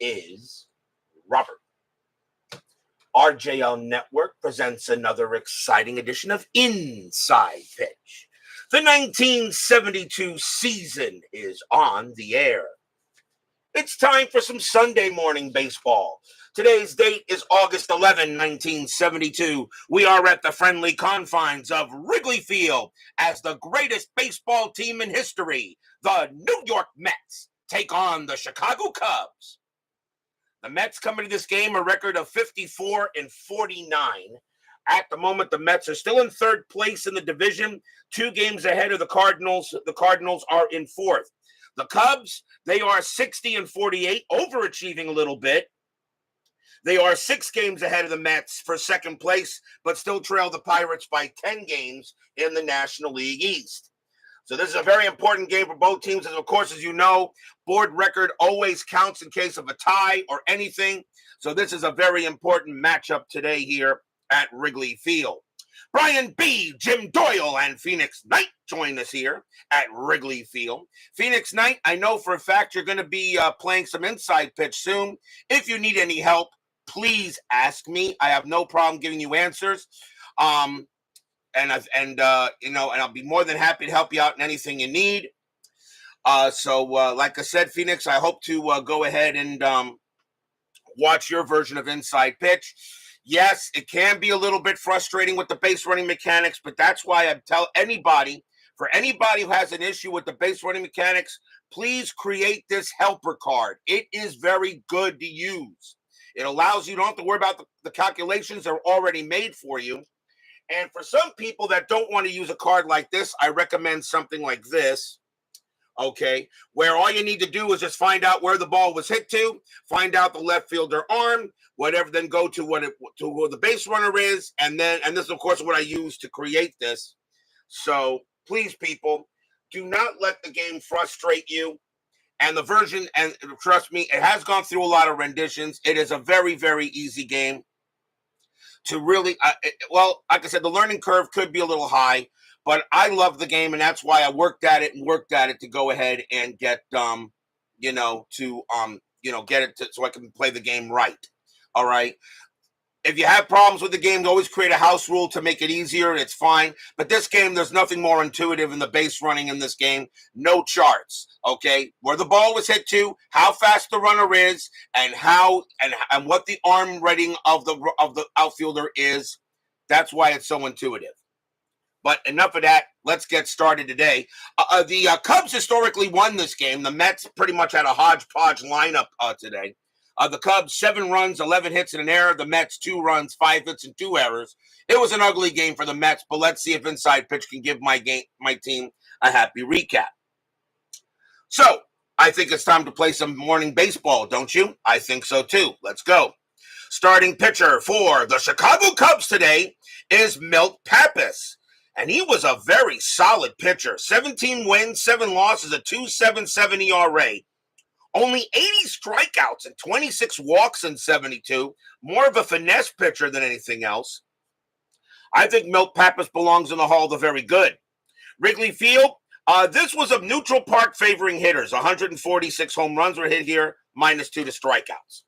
is Robert. RJL Network presents another exciting edition of Inside Pitch. The 1972 season is on the air. It's time for some Sunday morning baseball. Today's date is August 11, 1972. We are at the friendly confines of Wrigley Field as the greatest baseball team in history, the New York Mets, take on the Chicago Cubs. The Mets come into this game a record of 54-49. At the moment, the Mets are still in third place in the division, 2 games ahead of the Cardinals. The Cardinals are in fourth. The Cubs, they are 60-48, overachieving a little bit. They are 6 games ahead of the Mets for second place, but still trail the Pirates by 10 games in the National League East. So this is a very important game for both teams. And of course, as you know, board record always counts in case of a tie or anything. So this is a very important matchup today here at Wrigley Field. Brian B., Jim Doyle, and Phoenix Knight join us here at Wrigley Field. Phoenix Knight, I know for a fact you're going to be playing some inside pitch soon. If you need any help, please ask me. I have no problem giving you answers. And I'll be more than happy to help you out in anything you need. Like I said, Phoenix, I hope to go ahead and watch your version of Inside Pitch. Yes, it can be a little bit frustrating with the base running mechanics, but that's why I tell anybody, for anybody who has an issue with the base running mechanics, please create this helper card. It is very good to use. It allows you, don't have to worry about the calculations. They're already made for you. And for some people that don't want to use a card like this, I recommend something like this, okay, where all you need to do is just find out where the ball was hit to, find out the left fielder arm, whatever, then go to who the base runner is, and this, of course, is what I use to create this. So please, people, do not let the game frustrate you. And the version, and trust me, it has gone through a lot of renditions. It is a very, very easy game to really, like I said, the learning curve could be a little high, but I love the game, and that's why I worked at it to go ahead and get, get it so I can play the game right. All right. If you have problems with the game, always create a house rule to make it easier. It's fine. But this game, there's nothing more intuitive in the base running in this game. No charts, okay? Where the ball was hit to, how fast the runner is, and what the arm rating of the outfielder is. That's why it's so intuitive. But enough of that. Let's get started today. The Cubs historically won this game. The Mets pretty much had a hodgepodge lineup today. The Cubs, 7 runs, 11 hits, and an error. The Mets, 2 runs, 5 hits, and 2 errors. It was an ugly game for the Mets, but let's see if Inside Pitch can give my team a happy recap. So, I think it's time to play some morning baseball, don't you? I think so, too. Let's go. Starting pitcher for the Chicago Cubs today is Milt Pappas, and he was a very solid pitcher. 17 wins, 7 losses, a 2.77 ERA. Only 80 strikeouts and 26 walks in 72. More of a finesse pitcher than anything else. I think Milt Pappas belongs in the Hall of the Very Good. Wrigley Field, this was a neutral park favoring hitters. 146 home runs were hit here, -2 to strikeouts.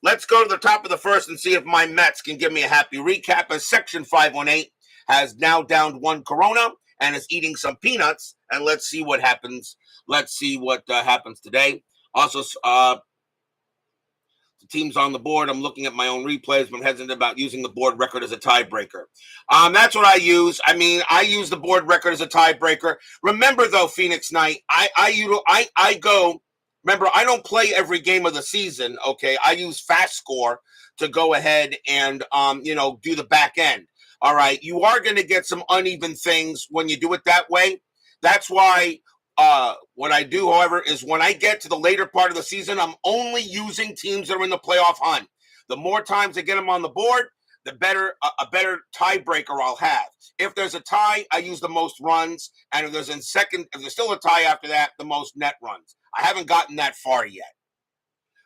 Let's go to the top of the first and see if my Mets can give me a happy recap, as Section 518 has now downed 1 Corona and is eating some peanuts, and let's see what happens. Let's see what happens today. Also, the team's on the board. I'm looking at my own replays, but I'm hesitant about using the board record as a tiebreaker. That's what I use. I mean, I use the board record as a tiebreaker. Remember, though, Phoenix Knight, I go. Remember, I don't play every game of the season. Okay, I use FastScore to go ahead and do the back end. All right, you are going to get some uneven things when you do it that way. That's why. What I do, however, is when I get to the later part of the season, I'm only using teams that are in the playoff hunt. The more times I get them on the board, the better, a better tiebreaker I'll have. If there's a tie, I use the most runs, and if there's still a tie after that, the most net runs. I haven't gotten that far yet.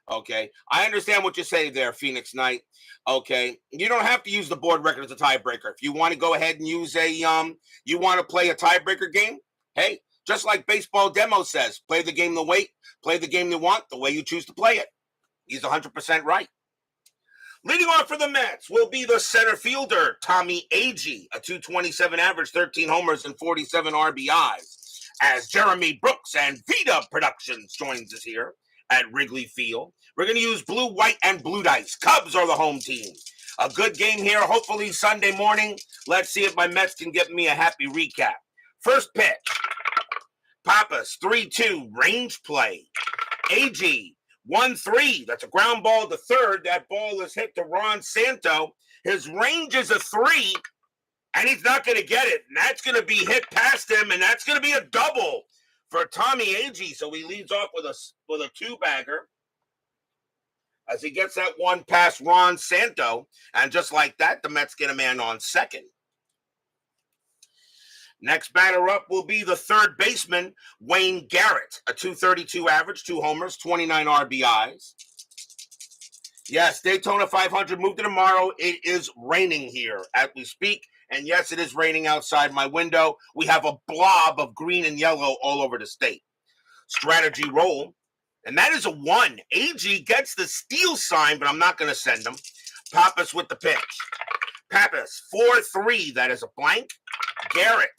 Okay, I understand what you say there, Phoenix Knight. Okay, you don't have to use the board record as a tiebreaker. If you want to go ahead and use you want to play a tiebreaker game, hey. Just like Baseball Demo says, play the game you want, the way you choose to play it. He's 100% right. Leading off for the Mets will be the center fielder, Tommy Agee, a 227 average, 13 homers, and 47 RBIs. As Jeremy Brooks and Vita Productions joins us here at Wrigley Field. We're going to use blue, white, and blue dice. Cubs are the home team. A good game here, hopefully Sunday morning. Let's see if my Mets can get me a happy recap. First pitch, Pappas, 3-2, range play. Agee, 1-3. That's a ground ball to third. That ball is hit to Ron Santo. His range is a 3, and he's not going to get it. And that's going to be hit past him, and that's going to be a double for Tommy Agee. So he leads off with a two-bagger as he gets that one past Ron Santo. And just like that, the Mets get a man on second. Next batter up will be the third baseman, Wayne Garrett, a 232 average, 2 homers, 29 RBIs. Yes, Daytona 500 moved to tomorrow. It is raining here as we speak. And yes, it is raining outside my window. We have a blob of green and yellow all over the state. Strategy roll. And that is a 1. Agee gets the steal sign, but I'm not going to send him. Pappas with the pitch. Pappas, 4-3. That is a blank. Garrett,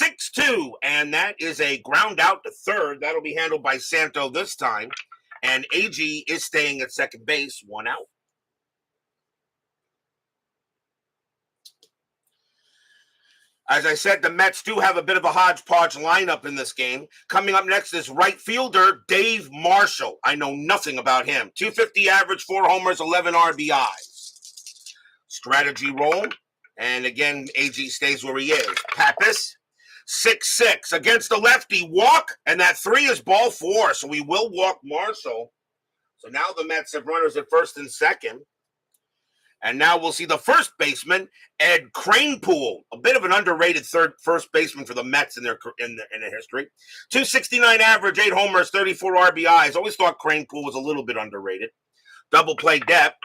6-2, and that is a ground out to third. That'll be handled by Santo this time. And Agee is staying at second base, 1 out. As I said, the Mets do have a bit of a hodgepodge lineup in this game. Coming up next is right fielder Dave Marshall. I know nothing about him. 250 average, 4 homers, 11 RBIs. Strategy roll. And again, Agee stays where he is. Pappas, 6-6 against the lefty. Walk, and that 3 is ball 4, so we will walk Marshall. So now the Mets have runners at first and second. And now we'll see the first baseman, Ed Kranepool, a bit of an underrated first baseman for the Mets in their history. 269 average, 8 homers, 34 RBIs. Always thought Kranepool was a little bit underrated. Double play depth.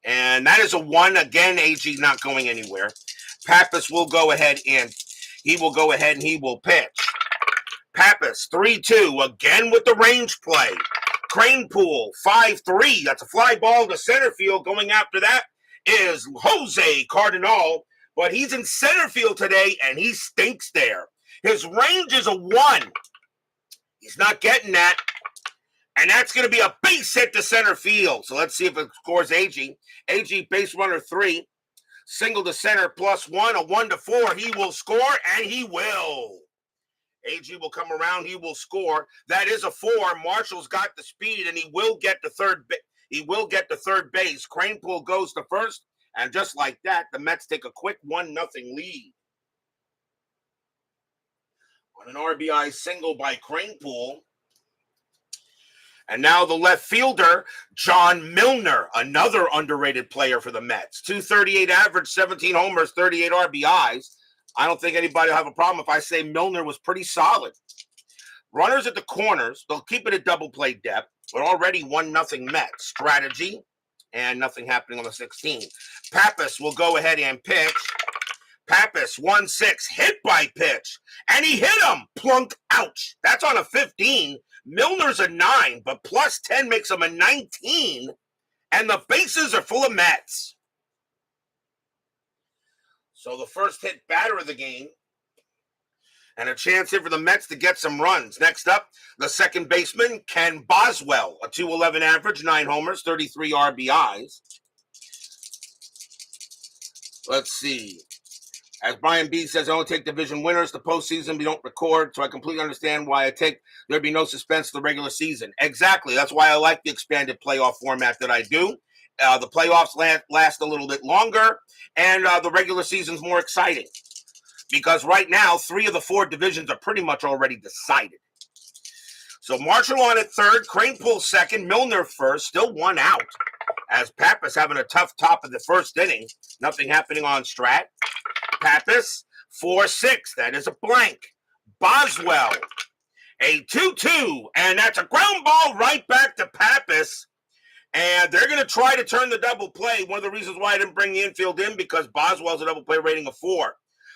And that is a 1. Again, Agee not going anywhere. Pappas will go ahead and he will pitch. Pappas, 3-2, again with the range play. Kranepool, 5-3. That's a fly ball to center field. Going after that is Jose Cardinal, but he's in center field today, and he stinks there. His range is a 1. He's not getting that. And that's going to be a base hit to center field. So let's see if it scores Agee. Agee, base runner 3. Single to center, +1, a 1-4. He will score, and he will. Agee will come around. He will score. That is a 4. Marshall's got the speed, and he will get to third base. Kranepool goes to first, and just like that, the Mets take a quick 1-0 lead. On an RBI single by Kranepool. And now the left fielder, John Milner, another underrated player for the Mets. 238 average, 17 homers, 38 RBIs. I don't think anybody will have a problem if I say Milner was pretty solid. Runners at the corners, they'll keep it at double play depth, but already 1-0 Mets. Strategy, and nothing happening on the 16th. Pappas will go ahead and pitch. Pappas, 1-6, hit by pitch. And he hit him. Plunk, ouch. That's on a 15. Milner's a 9, but +10 makes him a 19. And the bases are full of Mets. So the first hit batter of the game. And a chance here for the Mets to get some runs. Next up, the second baseman, Ken Boswell. A 211 average, 9 homers, 33 RBIs. Let's see. As Brian B. says, I don't take division winners. The postseason, we don't record, so I completely understand why there'd be no suspense to the regular season. Exactly. That's why I like the expanded playoff format that I do. The playoffs last a little bit longer, and the regular season's more exciting. Because right now, 3 of the 4 divisions are pretty much already decided. So Marshall on at third, Kranepool second, Milner first, still 1 out. As Pappas having a tough top of the first inning. Nothing happening on Strat. Pappas, 4-6. That is a blank. Boswell, a 2-2. And that's a ground ball right back to Pappas. And they're going to try to turn the double play. One of the reasons why I didn't bring the infield in, because Boswell's a double play rating of 4.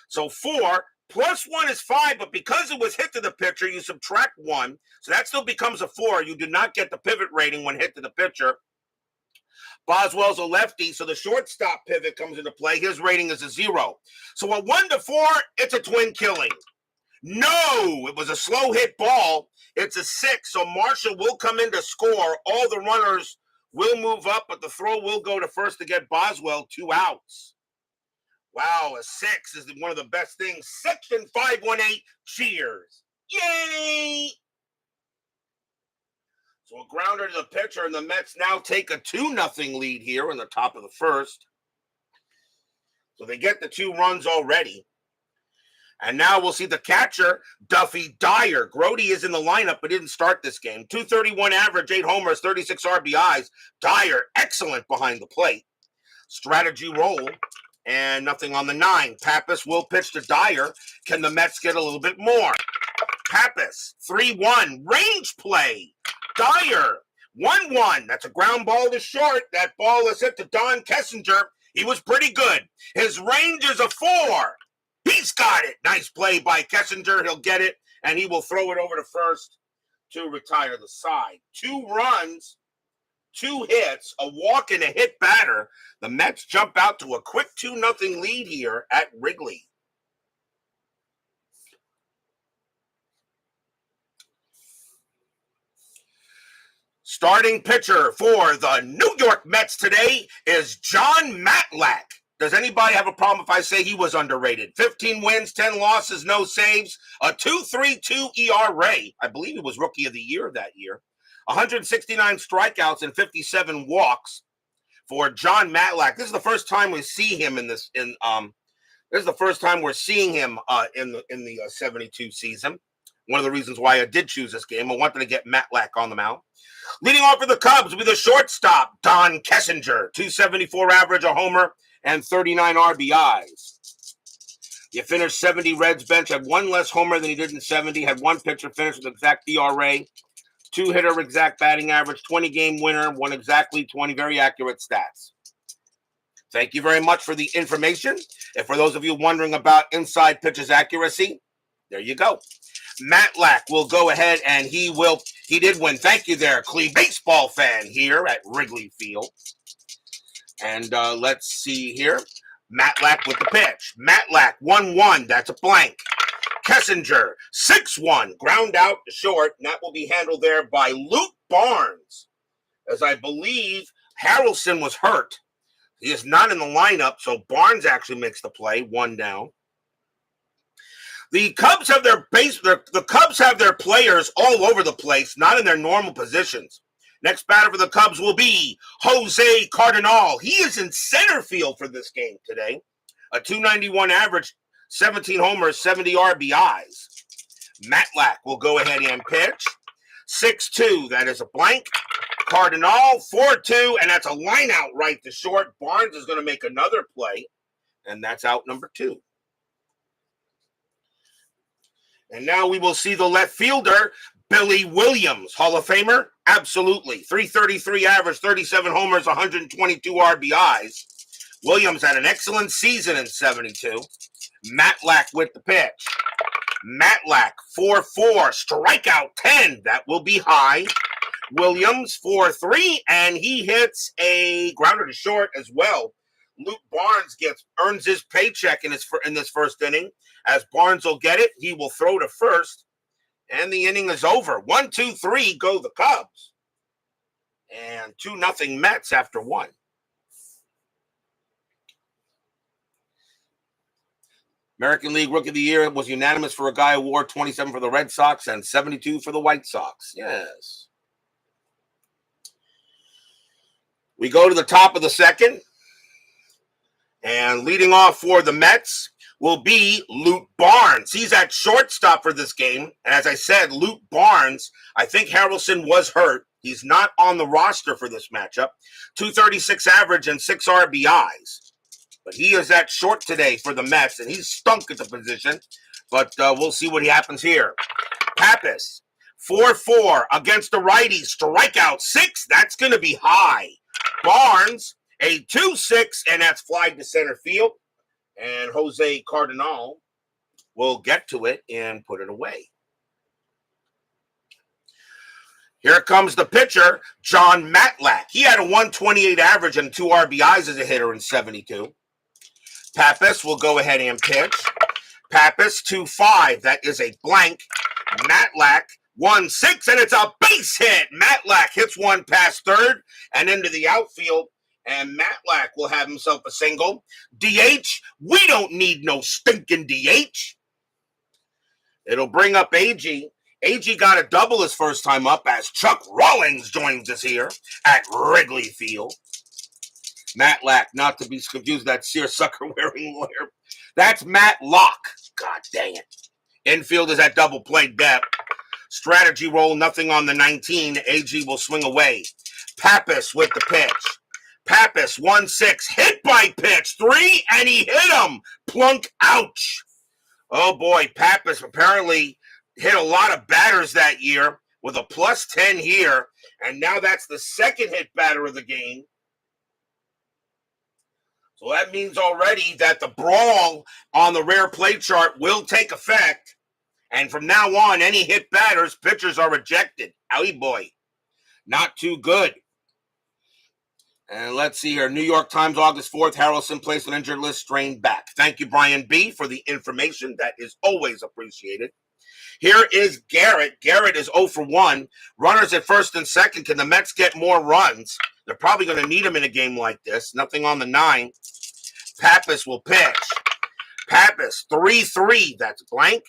So 4 plus 1 is 5, but because it was hit to the pitcher, you subtract 1. So that still becomes a 4. You do not get the pivot rating when hit to the pitcher. Boswell's a lefty, so the shortstop pivot comes into play. His rating is a 0. So a 1-4, it's a twin killing. No, it was a slow hit ball. It's a 6, so Marshall will come in to score. All the runners will move up, but the throw will go to first to get Boswell 2 outs. Wow, a 6 is one of the best things. Section 518, cheers. Yay! So a grounder to the pitcher, and the Mets now take a 2-0 lead here in the top of the first. So they get the 2 runs already. And now we'll see the catcher, Duffy Dyer. Grody is in the lineup, but didn't start this game. 231 average, 8 homers, 36 RBIs. Dyer, excellent behind the plate. Strategy roll, and nothing on the 9. Pappas will pitch to Dyer. Can the Mets get a little bit more? Pappas, 3-1, range play. Dyer, 1-1. That's a ground ball to short. That ball is hit to Don Kessinger. He was pretty good. His range is a 4. He's got it. Nice play by Kessinger. He'll get it, and he will throw it over to first to retire the side. 2 runs, 2 hits, a walk, and a hit batter. The Mets jump out to a quick 2-0 lead here at Wrigley. Starting pitcher for the New York Mets today is John Matlack. Does anybody have a problem if I say he was underrated? 15 wins, 10 losses, no saves, a 2.32 ERA. I believe he was Rookie of the Year that year. 169 strikeouts and 57 walks for John Matlack. This is the first time we see him in this. This is the first time we're seeing him in the 72 season. One of the reasons why I did choose this game. I wanted to get Matlack on the mound. Leading off for the Cubs will be the shortstop, Don Kessinger. 274 average, a homer, and 39 RBIs. You finished 70 Reds bench, had 1 less homer than he did in 70, had 1 pitcher finish with exact ERA, 2-hitter exact batting average, 20-game winner, 1 exactly 20 very accurate stats. Thank you very much for the information. And for those of you wondering about inside pitches accuracy, there you go. Matlack will go ahead and he did win. Thank you there, Clee baseball fan here at Wrigley Field. And let's see here. Matlack with the pitch. Matlack, 1-1. That's a blank. Kessinger, 6-1. Ground out to short. And that will be handled there by Luke Barnes. As I believe Harrelson was hurt. He is not in the lineup, so Barnes actually makes the play. 1 down. The Cubs have the Cubs have their players all over the place, not in their normal positions. Next batter for the Cubs will be Jose Cardinal. He is in center field for this game today. A 291 average, 17 homers, 70 RBIs. Matlack will go ahead and pitch. 6-2, that is a blank. Cardinal, 4-2, and that's a line out right to short. Barnes is going to make another play, and that's out number 2. And now we will see the left fielder, Billy Williams. Hall of Famer? Absolutely. 333 average, 37 homers, 122 RBIs. Williams had an excellent season in 72. Matlack with the pitch. Matlack, 4-4, strikeout 10. That will be high. Williams, 4-3, and he hits a grounder to short as well. Luke Barnes earns his paycheck in this first inning. As Barnes will get it, he will throw to first, and the inning is over. 1-2-3 go the Cubs, and 2-0 Mets after 1. American League Rookie of the Year was unanimous for a Guy Award, 27 for the Red Sox and 72 for the White Sox. Yes. We go to the top of the second. And leading off for the Mets will be Luke Barnes. He's at shortstop for this game. And as I said, Luke Barnes, I think Harrelson was hurt. He's not on the roster for this matchup. 236 average and 6 RBIs. But he is at short today for the Mets, and he's stunk at the position. But we'll see what happens here. Pappas, 4-4 against the righty. Strikeout 6. That's going to be high. Barnes, a 2-6, and that's flied to center field. And Jose Cardinal will get to it and put it away. Here comes the pitcher, John Matlack. He had a 128 average and 2 RBIs as a hitter in 72. Pappas will go ahead and pitch. Pappas 2-5. That is a blank. Matlack 1-6, and it's a base hit. Matlack hits one past third and into the outfield, and Matlack will have himself a single. DH, we don't need no stinking DH. It'll bring up AG. AG got a double his first time up as Chuck Rawlings joins us here at Wrigley Field. Matlack, not to be confused, that seersucker-wearing lawyer. That's Matlack. God dang it. Infield is at double play depth. Strategy roll, nothing on the 19. AG will swing away. Pappas with the pitch. Pappas 1-6, hit by pitch. 3, and he hit him. Plunk, ouch. Oh boy, Pappas apparently hit a lot of batters that year with a +10 here, and now that's the second hit batter of the game. So that means already that the brawl on the rare play chart will take effect, and from now on, any hit batters, pitchers are rejected. Owie boy, not too good. And let's see here. New York Times, August 4th, Harrelson placed on injured list, strained back. Thank you, Brian B., for the information. That is always appreciated. Here is Garrett. Garrett is 0 for 1. Runners at first and second. Can the Mets get more runs? They're probably going to need them in a game like this. Nothing on the 9. Pappas will pitch. Pappas, 3-3. That's blank.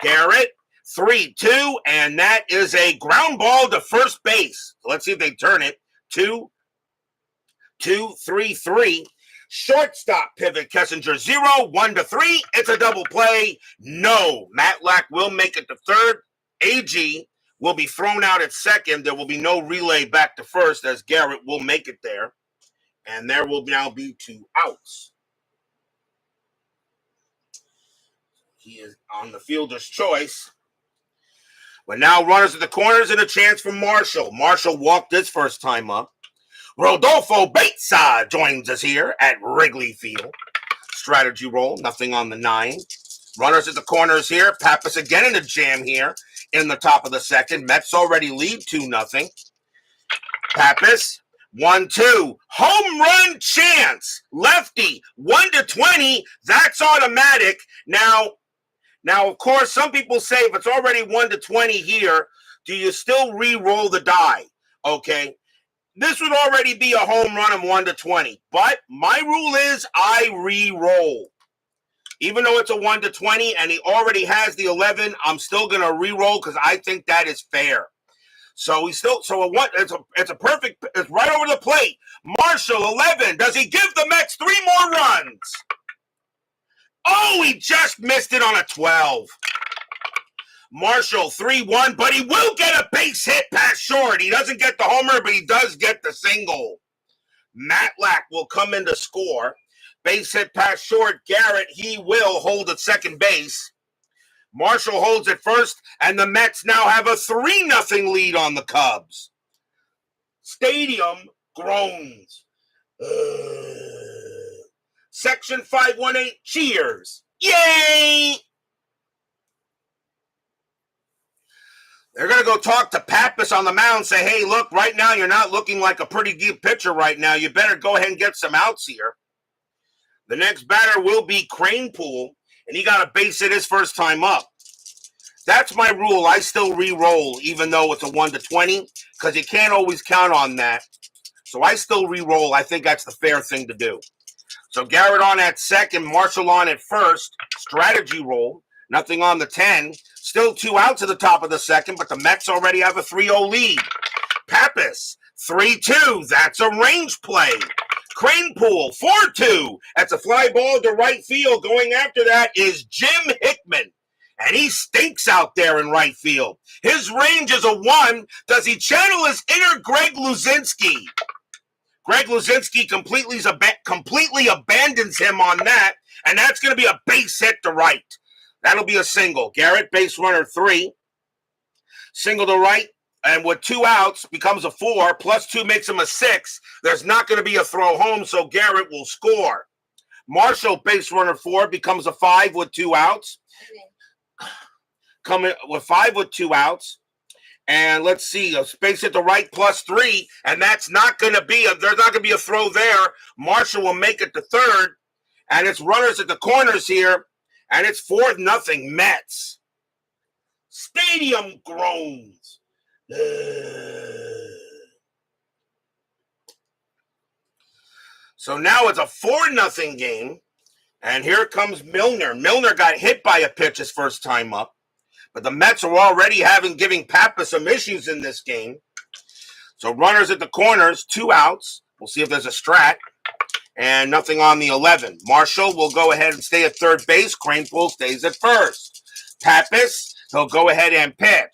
Garrett, 3-2. And that is a ground ball to first base. So let's see if they turn it. 2-3-3. Shortstop pivot, Kessinger 0, 1-3. It's a double play. No. Matlack will make it to third. AG will be thrown out at second. There will be no relay back to first as Garrett will make it there. And there will now be 2 outs. He is on the fielder's choice. But now runners at the corners and a chance for Marshall. Marshall walked his first time up. Rodolfo Batesa joins us here at Wrigley Field. Strategy roll, nothing on the 9. Runners at the corners here. Pappas again in the jam here in the top of the second. Mets already lead 2-0. Pappas, 1-2. Home run chance. Lefty, 1-20. That's automatic. Now, of course, some people say if it's already 1-20 here, do you still re-roll the die? Okay. This would already be a home run of 1-20. But my rule is I re-roll. Even though it's a 1-20 and he already has the 11, I'm still going to re-roll because I think that is fair. So it's a perfect, it's right over the plate. Marshall, 11. Does he give the Mets 3 more runs? Oh, he just missed it on a 12. Marshall, 3-1, but he will get a base hit past short. He doesn't get the homer, but he does get the single. Matlack will come in to score. Base hit past short. Garrett, he will hold at second base. Marshall holds at first, and the Mets now have a 3-0 lead on the Cubs. Stadium groans. Section 518 cheers. Yay! They're going to go talk to Pappas on the mound and say, hey, look, right now you're not looking like a pretty good pitcher right now. You better go ahead and get some outs here. The next batter will be Cranepool, and he got a base hit his first time up. That's my rule. I still re-roll, even though it's a 1-20, because you can't always count on that. So I still re-roll. I think that's the fair thing to do. So Garrett on at second, Marshall on at first. Strategy roll. Nothing on the 10. Still 2 outs at the top of the second, but the Mets already have a 3-0 lead. Pappas, 3-2. That's a range play. Cranepool, 4-2. That's a fly ball to right field. Going after that is Jim Hickman. And he stinks out there in right field. His range is a 1. Does he channel his inner Greg Luzinski? Greg Luzinski completely abandons him on that, and that's going to be a base hit to right. That'll be a single. Garrett, base runner 3. Single to right, and with 2 outs, becomes a 4. Plus 2 makes him a 6. There's not going to be a throw home, so Garrett will score. Marshall, base runner 4, becomes a 5 with 2 outs. Coming with 5 with 2 outs. And let's see, a space at the right +3, and that's not going to be there's not going to be a throw there. Marshall will make it to third, and it's runners at the corners here, and it's 4-0 Mets. Stadium groans. So now it's a 4-0 game, and here comes Milner. Milner got hit by a pitch his first time up. But the Mets are already giving Pappas some issues in this game. So runners at the corners, 2 outs. We'll see if there's a strat. And nothing on the 11. Marshall will go ahead and stay at third base. Cranepool stays at first. Pappas, he'll go ahead and pitch.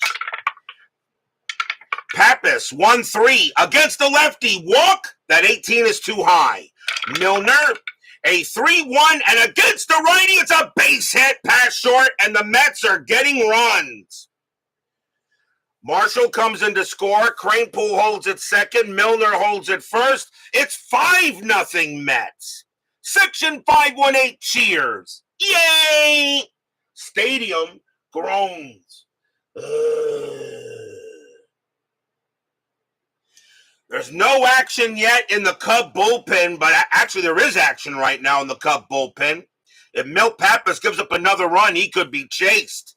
Pappas, 1-3 against the lefty. Walk. That 18 is too high. Milner, a 3-1, and against the righty, it's a base hit, pass short, and the Mets are getting runs. Marshall comes in to score. Cranepool holds at second. Milner holds at first. It's 5-0 Mets. Section 518 cheers. Yay! Stadium groans. There's no action yet in the Cub bullpen, but actually there is action right now in the Cub bullpen. If Milt Pappas gives up another run, he could be chased.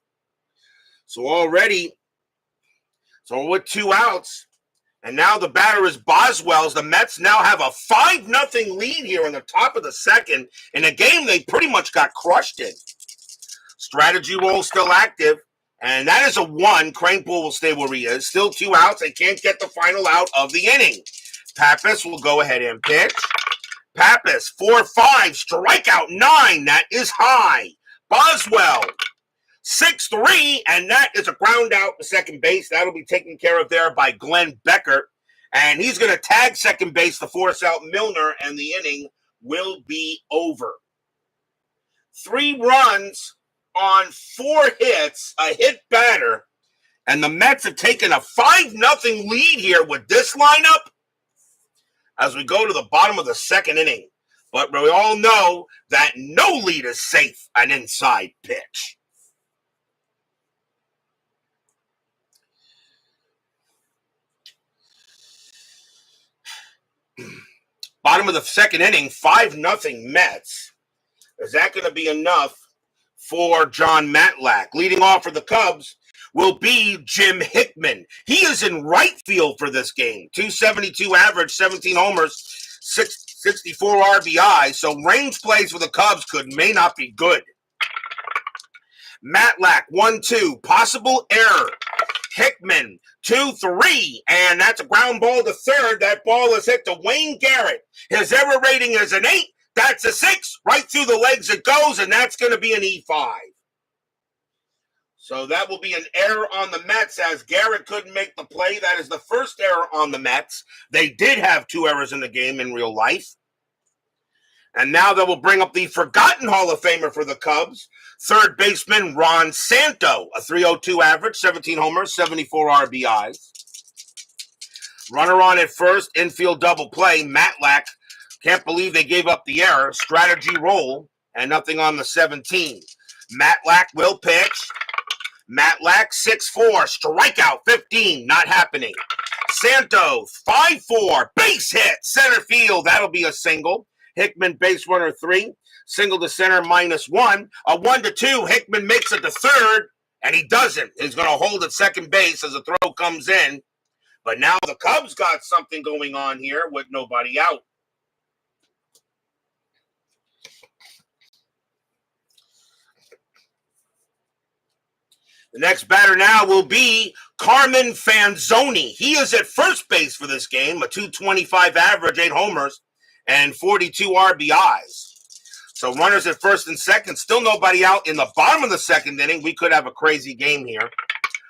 So with 2 outs, and now the batter is Boswell's. The Mets now have a 5-0 lead here in the top of the second in a game they pretty much got crushed in. Strategy roll still active. And that is a 1. Cranepool will stay where he is. Still 2 outs. They can't get the final out of the inning. Pappas will go ahead and pitch. Pappas, 4-5. Strikeout 9. That is high. Boswell, 6-3. And that is a ground out to second base. That'll be taken care of there by Glenn Becker. And he's going to tag second base to force out Milner. And the inning will be over. 3 runs on 4 hits, a hit batter, and the Mets have taken a 5-0 lead here with this lineup as we go to the bottom of the second inning. But we all know that no lead is safe an inside pitch. Bottom of the second inning, 5-0 Mets. Is that going to be enough for John Matlack? Leading off for the Cubs will be Jim Hickman. He is in right field for this game. 272 average, 17 homers, 64 RBI. So range plays for the Cubs may not be good. Matlack, 1-2. Possible error. Hickman, 2-3. And that's a ground ball to third. That ball is hit to Wayne Garrett. His error rating is an 8. That's a 6. Right through the legs it goes, and that's going to be an E5. So that will be an error on the Mets as Garrett couldn't make the play. That is the first error on the Mets. They did have 2 errors in the game in real life. And now they will bring up the forgotten Hall of Famer for the Cubs, third baseman Ron Santo, a 302 average, 17 homers, 74 RBIs. Runner on at first, infield double play. Matlack, can't believe they gave up the error. Strategy roll, and nothing on the 17. Matlack will pitch. Matlack, 6-4. Strikeout, 15. Not happening. Santo, 5-4. Base hit. Center field. That'll be a single. Hickman, base runner 3. Single to center, -1. A 1-2. Hickman makes it to third, and he doesn't. He's going to hold at second base as the throw comes in. But now the Cubs got something going on here with nobody out. The next batter now will be Carmen Fanzoni. He is at first base for this game, a 225 average, 8 homers, and 42 RBIs. So runners at first and second, still nobody out in the bottom of the second inning. We could have a crazy game here.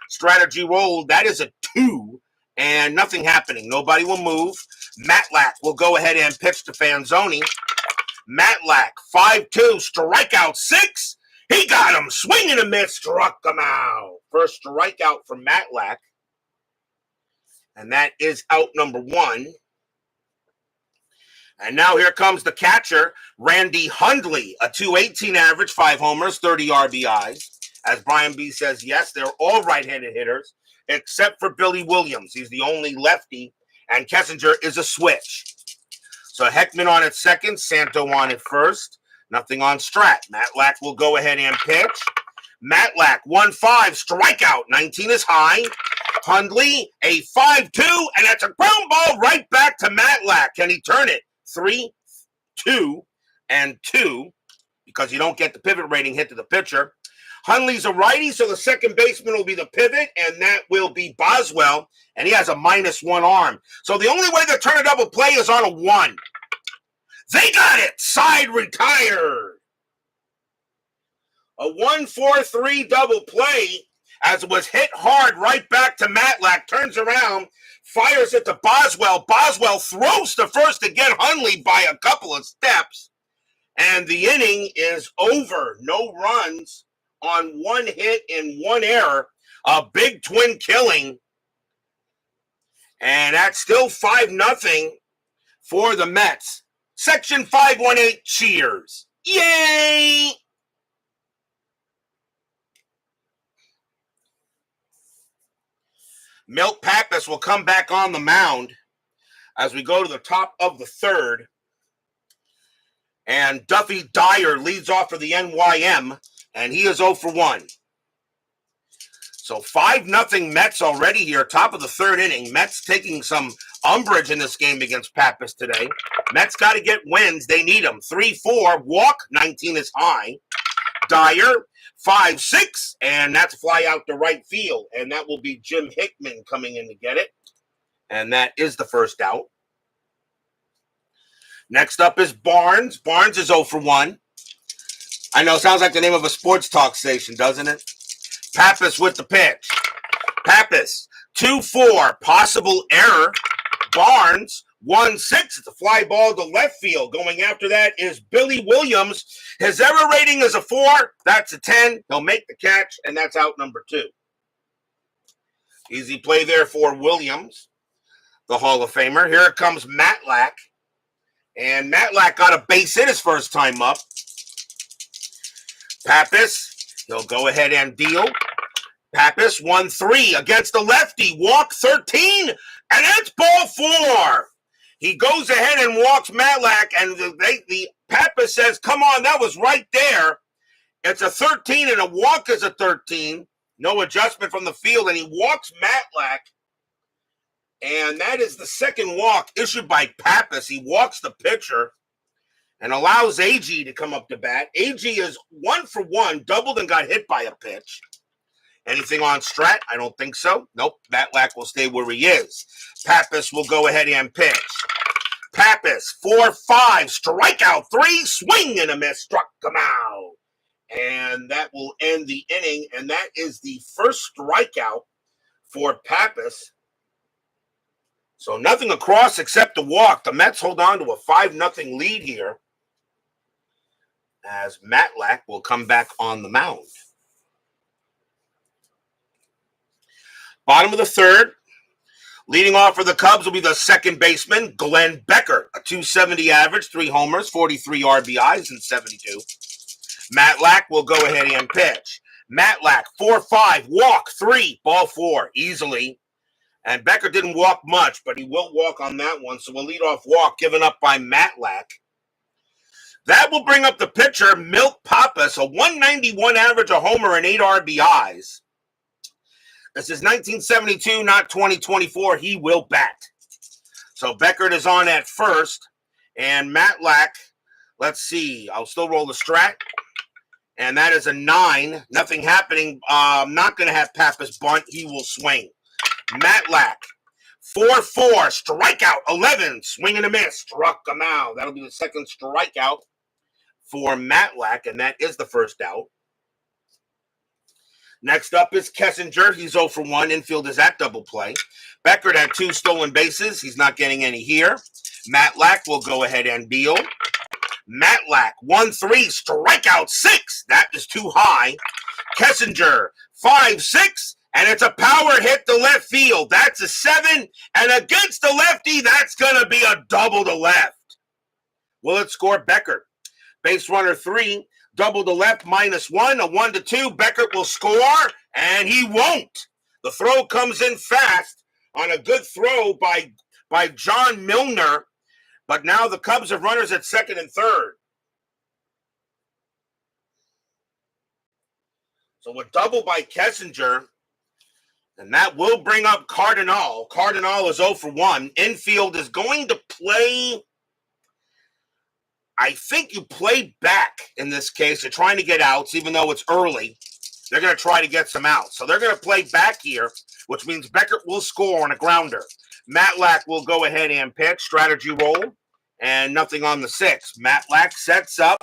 Strategy roll, that is a 2, and nothing happening. Nobody will move. Matlack will go ahead and pitch to Fanzoni. Matlack, 5-2, strikeout 6. He got him. Swing and a miss. Struck him out. First strikeout from Matlack. And that is out number 1. And now here comes the catcher, Randy Hundley. A 218 average, 5 homers, 30 RBIs. As Brian B. says, yes, they're all right-handed hitters. except for Billy Williams. He's the only lefty, and Kessinger is a switch. So Heckman on at second, Santo on at first. Nothing on Strat. Matlack will go ahead and pitch. Matlack, 1-5, strikeout. 19 is high. Hundley, a 5-2, and that's a ground ball right back to Matlack. Can he turn it? 3, 2, and 2, because you don't get the pivot rating hit to the pitcher. Hundley's a righty, so the second baseman will be the pivot, and that will be Boswell, and he has a -1 arm. So the only way to turn a double play is on a 1. They got it! Side retired. A 1-4-3 double play, as it was hit hard right back to Matlack, turns around, fires it to Boswell. Boswell throws to first to get Hundley by a couple of steps, and the inning is over. No runs on 1 hit and 1 error. A big twin killing, and that's still 5-0 for the Mets. Section 518 cheers. Yay! Milt Pappas will come back on the mound as we go to the top of the third. And Duffy Dyer leads off for the NYM, and he is 0 for 1. So 5-0 Mets already here, top of the third inning. Mets taking some umbrage in this game against Pappas today. Mets got to get wins. They need them. 3-4, walk, 19 is high. Dyer, 5-6, and that's a fly out to right field. And that will be Jim Hickman coming in to get it. And that is the first out. Next up is Barnes. Barnes is 0 for 1. I know, sounds like the name of a sports talk station, doesn't it? Pappas with the pitch. Pappas, 2-4, possible error. Barnes, 1-6. It's a fly ball to left field. Going after that is Billy Williams. His error rating is a 4. That's a 10. He'll make the catch, and that's out number 2. Easy play there for Williams, the Hall of Famer. Here comes Matlack. And Matlack got a base hit his first time up. Pappas, he'll go ahead and deal. Pappas, 1-3 against the lefty. Walk 13, and that's ball 4. He goes ahead and walks Matlack, and the Pappas says, come on, that was right there. It's a 13, and a walk is a 13. No adjustment from the field, and he walks Matlack. And that is the second walk issued by Pappas. He walks the pitcher and allows AG to come up to bat. AG is 1 for 1, doubled and got hit by a pitch. Anything on Strat? I don't think so. Nope, Matlack will stay where he is. Pappas will go ahead and pitch. Pappas, 4-5, strikeout 3, swing and a miss, struck him out. And that will end the inning, and that is the first strikeout for Pappas. So nothing across except the walk. The Mets hold on to a 5-0 lead here as Matlack will come back on the mound. Bottom of the third. Leading off for the Cubs will be the second baseman, Glenn Becker. A .270 average, 3 homers, 43 RBIs, and 72. Matlack will go ahead and pitch. Matlack, 4-5, walk 3, ball 4, easily. And Becker didn't walk much, but he will walk on that one. So a leadoff walk given up by Matlack. That will bring up the pitcher, Milt Pappas, a 191 average, a homer, and 8 RBIs. This is 1972, not 2024. He will bat. So Beckert is on at first. And Matlack, let's see. I'll still roll the Strat. And that is a 9. Nothing happening. I'm not going to have Pappas bunt. He will swing. Matlack, 4-4, strikeout 11, swing and a miss, struck him out. That'll be the second strikeout for Matlack, and that is the first out. Next up is Kessinger. He's 0 for 1. Infield is at double play. Beckert had 2 stolen bases. He's not getting any here. Matlack will go ahead and deal. Matlack, 1-3, strikeout 6. That is too high. Kessinger, 5-6. And it's a power hit to left field. That's a 7. And against the lefty, that's going to be a double to left. Will it score Beckert? Base runner 3, double to left, -1, a 1-2. Beckert will score, and he won't. The throw comes in fast on a good throw by John Milner, but now the Cubs have runners at second and third. So a double by Kessinger, and that will bring up Cardinal. Cardinal is 0 for 1. Infield is going to play. I think you play back in this case. They're trying to get outs, even though it's early. They're going to try to get some outs. So they're going to play back here, which means Beckert will score on a grounder. Matlack will go ahead and pitch, strategy roll, and nothing on the 6. Matlack sets up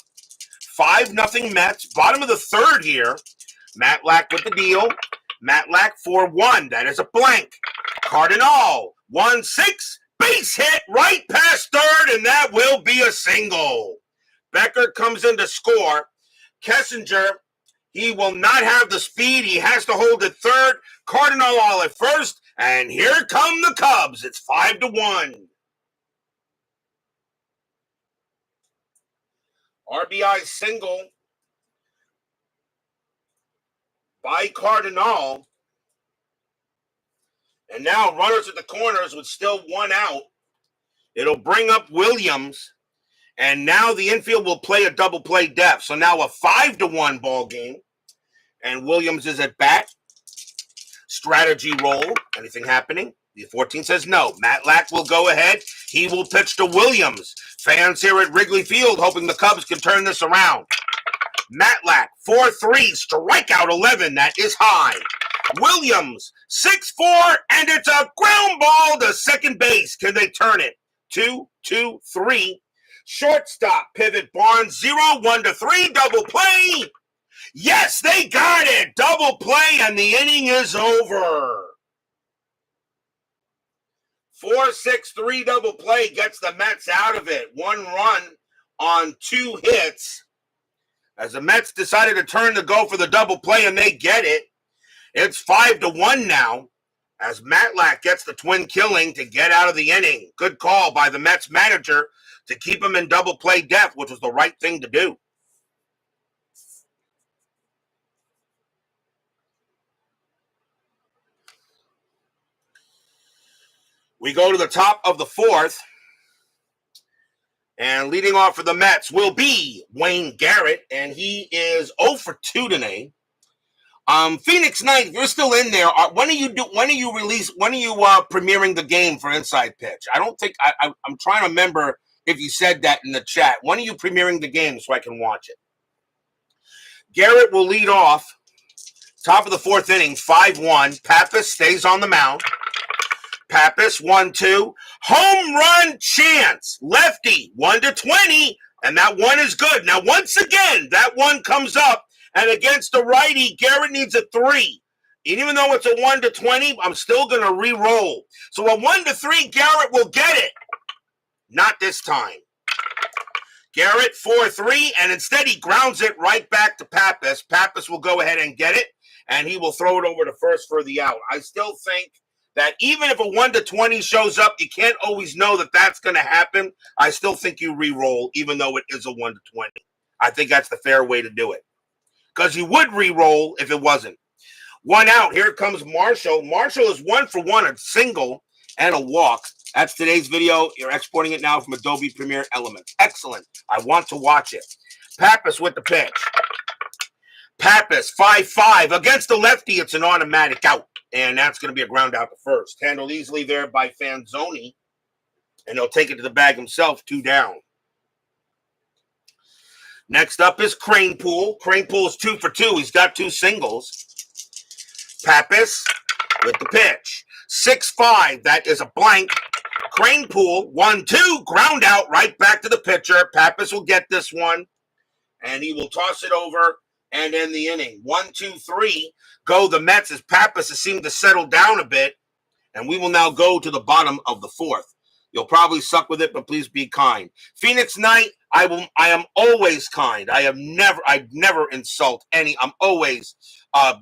5-0 Mets. Bottom of the third here. Matlack with the deal. Matlack for 1. That is a blank. Cardinal 1-6. Base hit right past third, and that will be a single. Beckert comes in to score. Kessinger, he will not have the speed. He has to hold at third. Cardinal all at first, and here come the Cubs. It's 5-1. RBI single by Cardinal. And now runners at the corners with still 1 out. It'll bring up Williams. And now the infield will play a double play depth. So now a 5-1 ball game. And Williams is at bat. Strategy roll. Anything happening? The 14 says no. Matlack will go ahead. He will pitch to Williams. Fans here at Wrigley Field hoping the Cubs can turn this around. Matlack, 4-3, strikeout 11. That is high. Williams, 6-4, and it's a ground ball to second base. Can they turn it? 2-2-3. Shortstop, pivot Barnes, 0-1-3, double play. Yes, they got it. Double play, and the inning is over. 4-6-3 double play gets the Mets out of it. 1 run on 2 hits. As the Mets decided to turn to go for the double play, and they get it. It's 5-1 now, as Matlack gets the twin killing to get out of the inning. Good call by the Mets manager to keep him in double play depth, which was the right thing to do. We go to the top of the 4th. And leading off for the Mets will be Wayne Garrett, and he is 0 for 2 today. Phoenix Knight, if you're still in there, when are you premiering the game for Inside Pitch? I don't think I'm trying to remember if you said that in the chat. When are you premiering the game so I can watch it? Garrett will lead off. Top of the 4th inning, 5-1. Pappas stays on the mound. Pappas, 1-2. Home run chance. Lefty, 1-20. And that one is good. Now, once again, that one comes up. And against the righty, Garrett needs a 3. And even though it's a 1-20, I'm still going to re-roll. So a 1-3, Garrett will get it. Not this time. Garrett, 4-3. And instead, he grounds it right back to Pappas. Pappas will go ahead and get it. And he will throw it over to first for the out. I still think that even if a 1-20 shows up, you can't always know that that's going to happen. I still think you re-roll, even though it is a 1-20. I think that's the fair way to do it. Because you would re-roll if it wasn't. 1 out. Here comes Marshall. Marshall is 1 for 1, a single and a walk. That's today's video. You're exporting it now from Adobe Premiere Elements. Excellent. I want to watch it. Pappas with the pitch. Pappas, 5-5. Against the lefty, it's an automatic out. And that's going to be a ground out to first. Handled easily there by Fanzoni. And he'll take it to the bag himself, 2 down. Next up is Cranepool. Cranepool is 2 for 2. He's got 2 singles. Pappas with the pitch. 6-5. That is a blank. Cranepool, 1-2. Ground out right back to the pitcher. Pappas will get this one. And he will toss it over and end the inning. 1-2-3. Go the Mets as Pappas has seemed to settle down a bit. And we will now go to the bottom of the 4th. You'll probably suck with it, but please be kind. Phoenix Knight, I am always kind. I never insult any. I'm always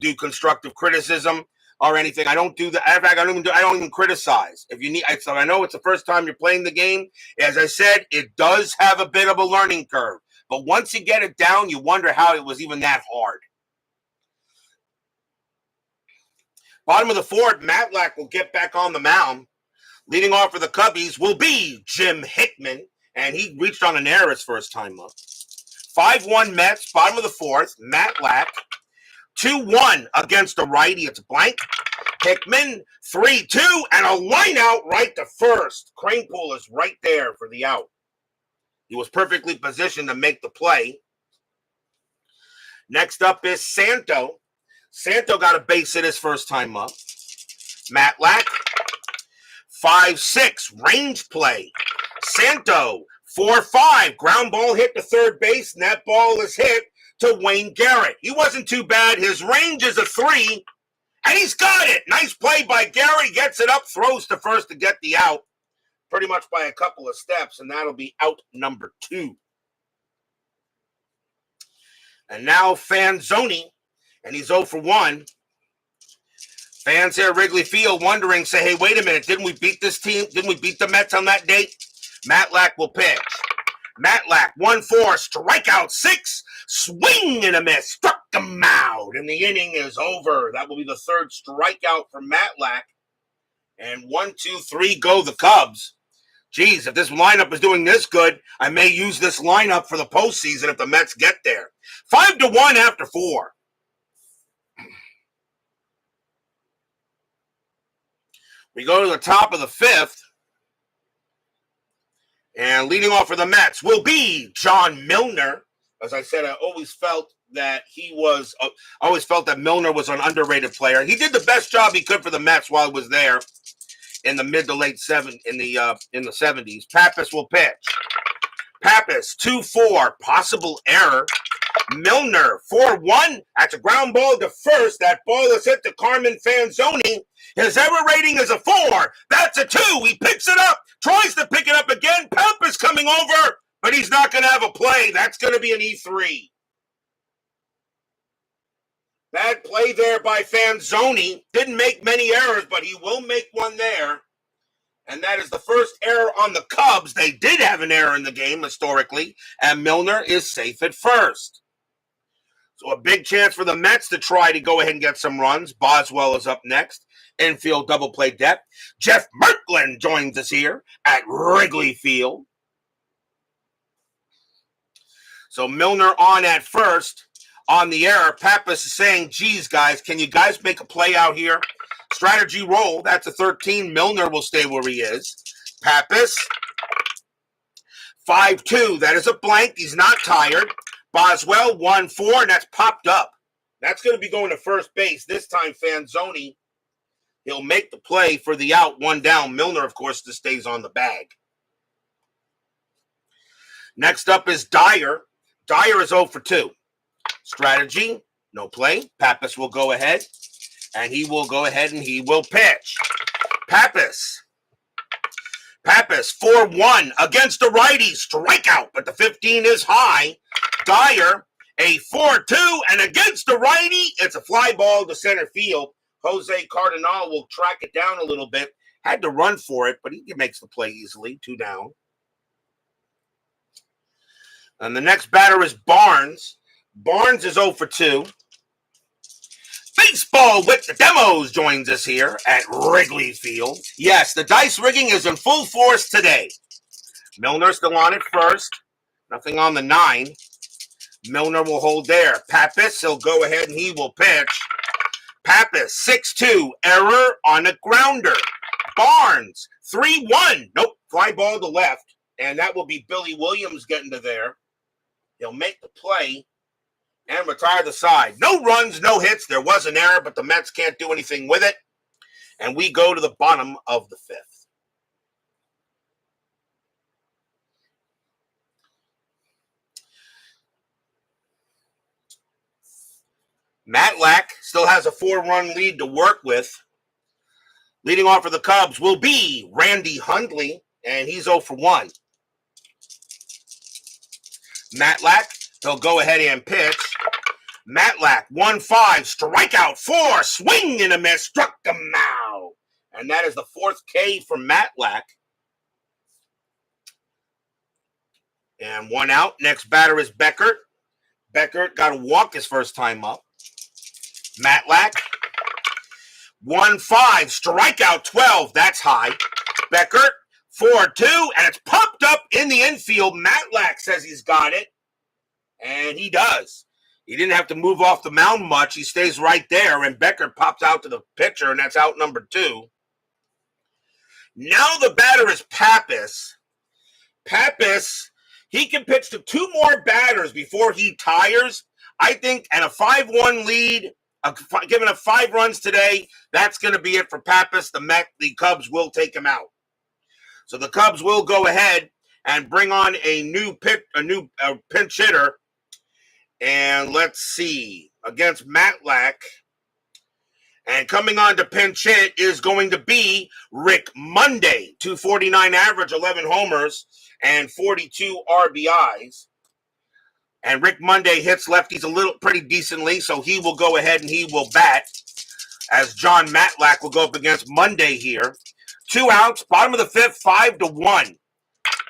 do constructive criticism or anything. I don't do that. In fact, I don't even criticize. If you need, so I know it's the first time you're playing the game. As I said, it does have a bit of a learning curve. But once you get it down, you wonder how it was even that hard. Bottom of the fourth, Matlack will get back on the mound. Leading off for the Cubbies will be Jim Hickman, and he reached on an error his first time up. 5-1 Mets, bottom of the fourth, Matlack. 2-1 against the righty, it's blank. Hickman, 3-2, and a line out right to first. Kranepool is right there for the out. He was perfectly positioned to make the play. Next up is Santo. Santo got a base hit his first time up. Matlack, 5-6, range play. Santo, 4-5, ground ball hit to third base, and that ball is hit to Wayne Garrett. He wasn't too bad. His range is a 3, and he's got it. Nice play by Garrett. Gets it up, throws to first to get the out. Pretty much by a couple of steps, and that'll be out number 2. And now Fanzoni, and he's 0 for 1. Fans here at Wrigley Field wondering, say, hey, wait a minute, didn't we beat this team? Didn't we beat the Mets on that date? Matlack will pitch. Matlack, 1-4, strikeout 6, swing and a miss, struck him out, and the inning is over. That will be the third strikeout for Matlack. And 1, 2, 3 go the Cubs. Geez, if this lineup is doing this good, I may use this lineup for the postseason if the Mets get there. 5-1 after 4. We go to the top of the 5th. And leading off for the Mets will be John Milner. As I said, I always felt that Milner was an underrated player. He did the best job he could for the Mets while he was there in the mid to late in the 70s. Pappas will pitch. Pappas, 2-4, possible error. Milner, 4-1. That's a ground ball to first. That ball is hit to Carmen Fanzoni. His error rating is a 4. That's a 2. He picks it up, tries to pick it up again. Pappas coming over, but he's not going to have a play. That's going to be an E3. Bad play there by Fanzoni. Didn't make many errors, but he will make one there. And that is the first error on the Cubs. They did have an error in the game historically, and Milner is safe at first. So a big chance for the Mets to try to go ahead and get some runs. Boswell is up next. Infield double play depth. Jeff Merklin joins us here at Wrigley Field. So Milner on at first. On the error, Pappas is saying, geez, guys, can you guys make a play out here? Strategy roll, that's a 13. Milner will stay where he is. Pappas, 5-2. That is a blank. He's not tired. Boswell, 1-4, and that's popped up. That's going to be going to first base. This time, Fanzoni, he'll make the play for the out, 1 down. Milner, of course, just stays on the bag. Next up is Dyer. Dyer is 0 for 2. Strategy, no play. Pappas will go ahead, and he will go ahead and he will pitch. Pappas, 4-1 against the righty. Strikeout, but the 15 is high. Dyer, a 4-2, and against the righty, it's a fly ball to center field. Jose Cardinal will track it down a little bit. Had to run for it, but he makes the play easily. 2 down. And the next batter is Barnes. Barnes is 0 for 2. Baseball with the Demos joins us here at Wrigley Field. Yes, the dice rigging is in full force today. Milner still on at first. Nothing on the 9. Milner will hold there. Pappas, he'll go ahead and he will pitch. Pappas, 6-2, error on a grounder. Barnes, 3-1. Nope, fly ball to left. And that will be Billy Williams getting to there. He'll make the play and retire the side. No runs, no hits. There was an error, but the Mets can't do anything with it. And we go to the bottom of the 5th. Matlack still has a 4-run lead to work with. Leading off for the Cubs will be Randy Hundley, and he's 0 for 1. Matlack, he'll go ahead and pitch. Matlack, 1-5, strikeout 4, swing and a miss, struck him out. And that is the 4th K for Matlack. And 1 out. Next batter is Beckert. Beckert got a walk his first time up. Matlack, 1-5, strikeout 12. That's high. Beckert, 4-2, and it's popped up in the infield. Matlack says he's got it, and he does. He didn't have to move off the mound much. He stays right there, and Beckert pops out to the pitcher, and that's out number 2. Now the batter is Pappas. Pappas, he can pitch to 2 more batters before he tires. I think, and a 5-1 lead, given 5 runs today, that's going to be it for Pappas. The Cubs will take him out. So the Cubs will go ahead and bring on a new pinch hitter. And let's see, against Matlack. And coming on to pinch hit is going to be Rick Monday, 249 average, 11 homers, and 42 RBIs. And Rick Monday hits lefties pretty decently, so he will go ahead and he will bat, as John Matlack will go up against Monday here. 2 outs, bottom of the 5th, 5-1.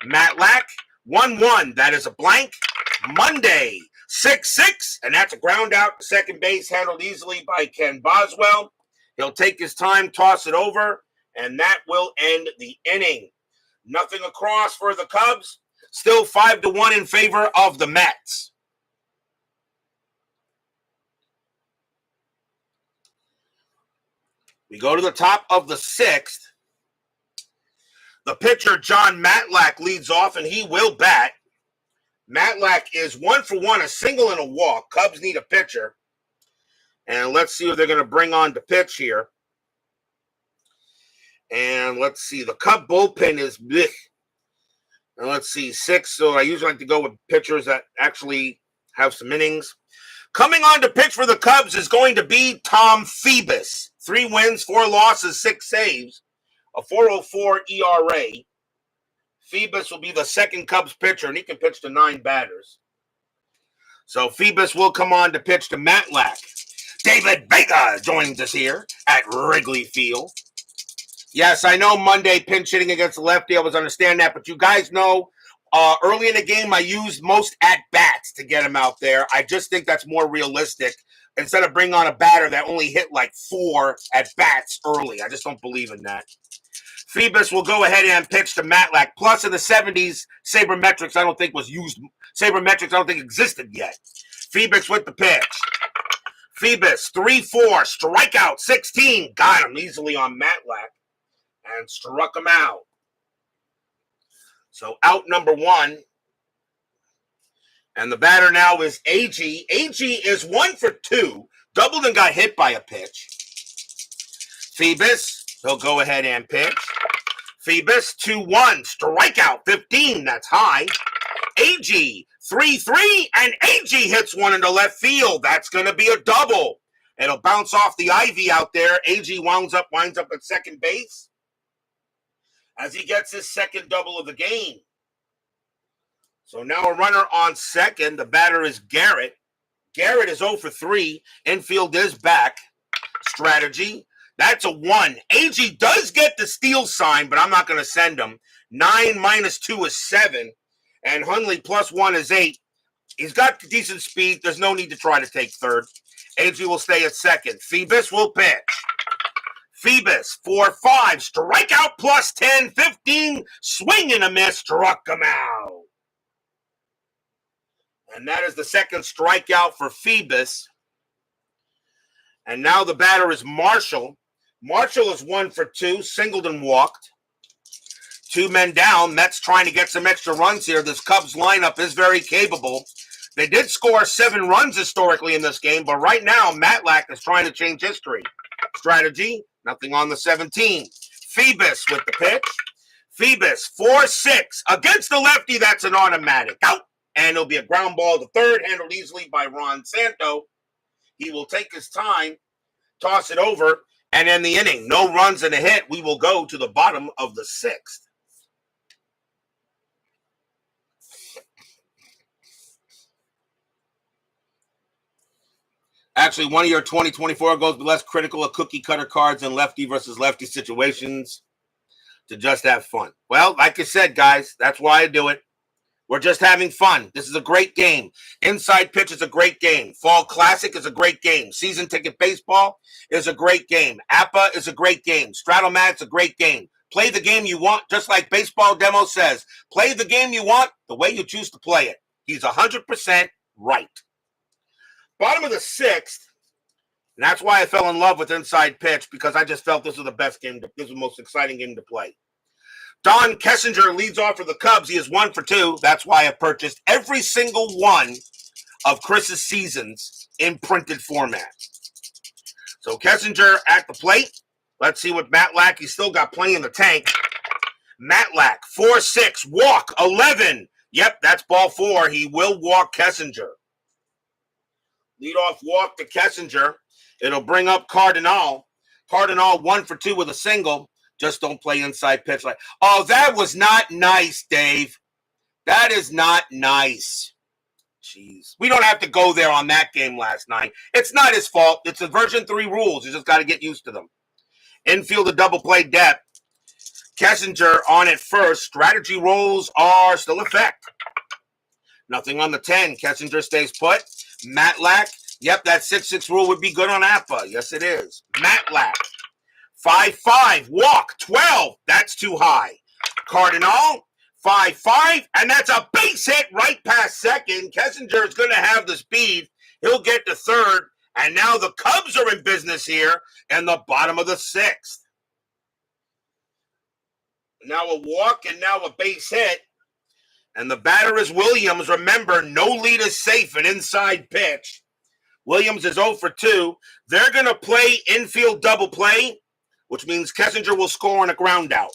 Matlack, 1-1. That is a blank. Monday, 6-6, and that's a ground out to second base, handled easily by Ken Boswell. He'll take his time, toss it over, and that will end the inning. Nothing across for the Cubs. Still 5-1 in favor of the Mets. We go to the top of the 6th. The pitcher, John Matlack, leads off, and he will bat. Matlack is 1 for 1, a single and a walk. Cubs need a pitcher. And let's see who they're going to bring on to pitch here. And let's see. The Cub bullpen is blech. And let's see, 6. So I usually like to go with pitchers that actually have some innings. Coming on to pitch for the Cubs is going to be Tom Pappas. 3 wins, 4 losses, 6 saves. A 4.04 ERA. Pappas will be the second Cubs pitcher, and he can pitch to 9 batters. So Pappas will come on to pitch to Matlack. David Vega joins us here at Wrigley Field. Yes, I know Monday pinch hitting against the lefty. I was understand that, but you guys know early in the game I used most at-bats to get him out there. I just think that's more realistic instead of bringing on a batter that only hit like 4 at-bats early. I just don't believe in that. Pappas will go ahead and pitch to Matlack. Plus, in the 70s, sabermetrics I don't think was used. Sabermetrics I don't think existed yet. Pappas with the pitch. Pappas, 3-4, strikeout, 16. Got him easily on Matlack and struck him out. So out number 1. And the batter now is AG. AG is 1 for 2. Doubled and got hit by a pitch. Pappas, he'll go ahead and pitch. Pappas, 2-1, strikeout, 15. That's high. AG, 3-3, and AG hits one into left field. That's going to be a double. It'll bounce off the ivy out there. AG winds up at second base as he gets his second double of the game. So now a runner on second. The batter is Garrett. Garrett is 0 for 3. Infield is back. Strategy. That's a 1. AG does get the steal sign, but I'm not going to send him. 9 minus 2 is 7. And Hundley plus 1 is 8. He's got decent speed. There's no need to try to take third. AG will stay at second. Pappas will pitch. Pappas, 4-5. Strikeout plus 10, 15. Swing and a miss. Struck him out. And that is the second strikeout for Pappas. And now the batter is Marshall. Marshall is 1 for 2. Singled and walked. 2 men down. Mets trying to get some extra runs here. This Cubs lineup is very capable. They did score 7 runs historically in this game, but right now Matlack is trying to change history. Strategy, nothing on the 17. Pappas with the pitch. Pappas, 4-6. Against the lefty, that's an automatic. Out. And it'll be a ground ball to third, handled easily by Ron Santo. He will take his time, toss it over, and end the inning. No runs and a hit. We will go to the bottom of the 6th. Actually, one of your 2024 goals be less critical of cookie cutter cards and lefty versus lefty situations to just have fun. Well, like I said, guys, that's why I do it. We're just having fun. This is a great game. Inside Pitch is a great game. Fall Classic is a great game. Season Ticket Baseball is a great game. APA is a great game. Stratomat's a great game. Play the game you want, just like Baseball Demo says. Play the game you want the way you choose to play it. He's 100% right. Bottom of the sixth, and that's why I fell in love with Inside Pitch, because I just felt this was the best game. This was the most exciting game to play. Don Kessinger leads off for the Cubs. He is 1 for 2. That's why I purchased every single one of Chris's seasons in printed format. So Kessinger at the plate. Let's see what Matlack. He's still got plenty in the tank. Matlack, 4-6, walk, 11. Yep, that's ball 4. He will walk Kessinger. Leadoff walk to Kessinger. It'll bring up Cardinal. Cardinal 1 for 2 with a single. Just don't play Inside Pitch like, oh, that was not nice, Dave. That is not nice. Jeez. We don't have to go there on that game last night. It's not his fault. It's the version 3 rules. You just got to get used to them. Infield a double play depth. Kessinger on it first. Strategy rolls are still in effect. Nothing on the 10. Kessinger stays put. Matlack. Yep, that 6-6 rule would be good on APA. Yes, it is. Matlack. 5-5, walk, 12. That's too high. Cardinal, 5-5, and that's a base hit right past second. Kessinger is going to have the speed. He'll get to third, and now the Cubs are in business here in the bottom of the sixth. Now a walk and now a base hit. And the batter is Williams. Remember, no lead is safe in Inside Pitch. Williams is 0 for 2. They're going to play infield double play, which means Kessinger will score on a ground out.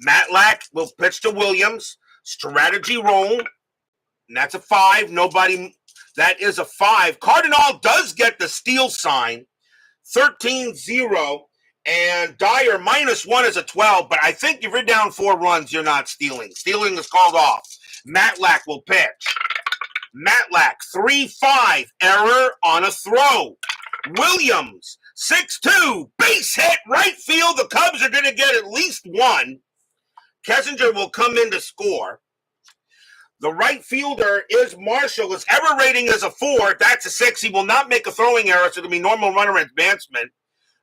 Matlack will pitch to Williams. Strategy roll. And that's a 5. Nobody. That is a 5. Cardinal does get the steal sign. 13-0. And Dyer -1 is a 12. But I think if you're down 4 runs, you're not stealing. Stealing is called off. Matlack will pitch. Matlack, 3-5. Error on a throw. Williams, 6-2, base hit, right field. The Cubs are going to get at least 1. Kessinger will come in to score. The right fielder is Marshall. His error rating is a 4. That's a 6. He will not make a throwing error, so it'll be normal runner advancement.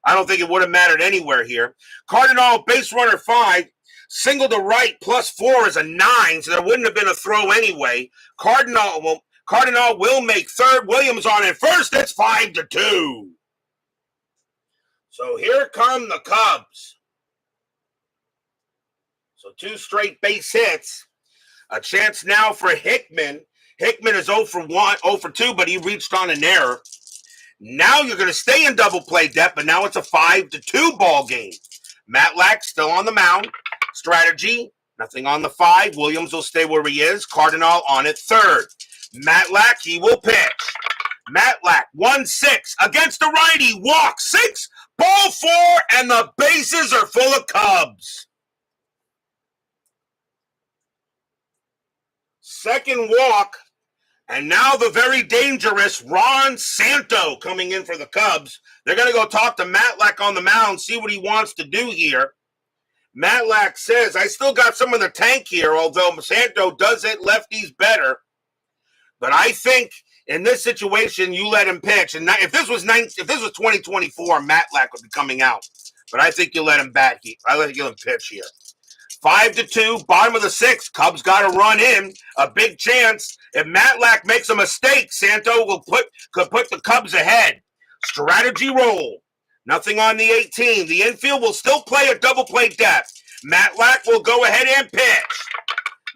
I don't think it would have mattered anywhere here. Cardinal, base runner 5. Single to right, +4 is a 9, so there wouldn't have been a throw anyway. Cardinal will make third. Williams on it first. It's 5-2. So here come the Cubs. So 2 straight base hits. A chance now for Hickman. Hickman is 0 for 2, but he reached on an error. Now you're going to stay in double play depth, but now it's a 5-2 ball game. Matlack still on the mound. Strategy, nothing on the 5. Williams will stay where he is. Cardinal on it third. Matlack, he will pitch. Matlack, 1-6 against the righty. Walk, 6, ball 4, and the bases are full of Cubs. Second walk, and now the very dangerous Ron Santo coming in for the Cubs. They're going to go talk to Matlack on the mound, see what he wants to do here. Matlack says, I still got some in the tank here, although Santo does hit lefties better. But I think in this situation, you let him pitch. And if this was 2024, Matlack would be coming out. But I think you let him bat here. I let him pitch here. 5-2, bottom of the sixth. Cubs got to run in. A big chance. If Matlack makes a mistake, Santo could put the Cubs ahead. Strategy roll. Nothing on the 18. The infield will still play a double play depth. Matlack will go ahead and pitch.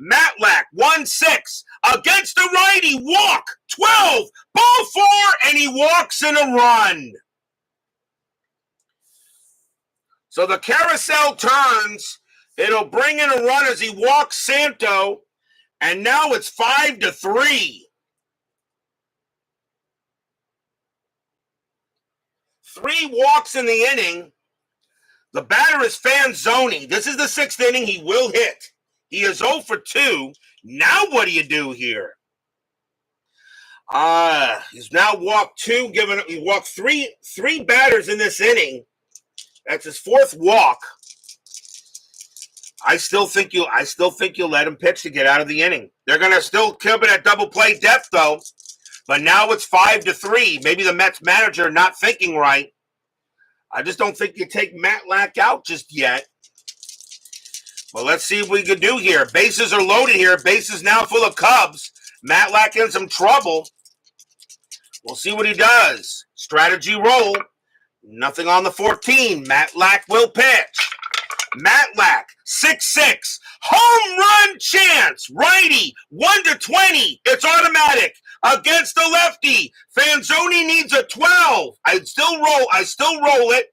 Matlack, 1-6 against the righty. Walk, 12, ball 4, and he walks in a run. So the carousel turns. It'll bring in a run as he walks Santo. And now it's 5-3. 3 walks in the inning. The batter is Fanzoni. This is the 6th inning. He will hit. He is 0 for 2. Now what do you do here? He's now walked 2. He walked three batters in this inning. That's his 4th walk. I still think you let him pitch to get out of the inning. They're going to still keep it at double play depth though. But now it's 5-3. Maybe the Mets manager not thinking right. I just don't think you take Matlack out just yet. But let's see what we can do here. Bases are loaded here. Bases now full of Cubs. Matlack in some trouble. We'll see what he does. Strategy roll. Nothing on the 14. Matlack will pitch. Matlack, 6-6. Home run chance. Righty, 1-20. It's automatic. Against the lefty. Fanzoni needs a 12. I still roll it.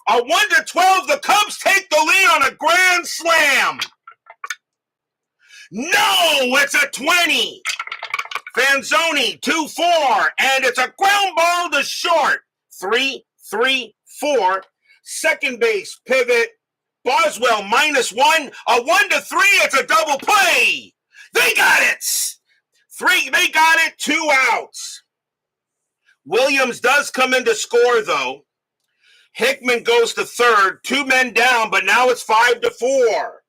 A 1-12. The Cubs take the lead on a grand slam. No, it's a 20. Fanzoni, 2-4. And it's a ground ball to short. 3-3-4. Second base pivot. Boswell, -1. A 1-3. It's a double play. They got it. They got it. 2 outs. Williams does come in to score, though. Hickman goes to third. 2 men down, but now it's 5-4.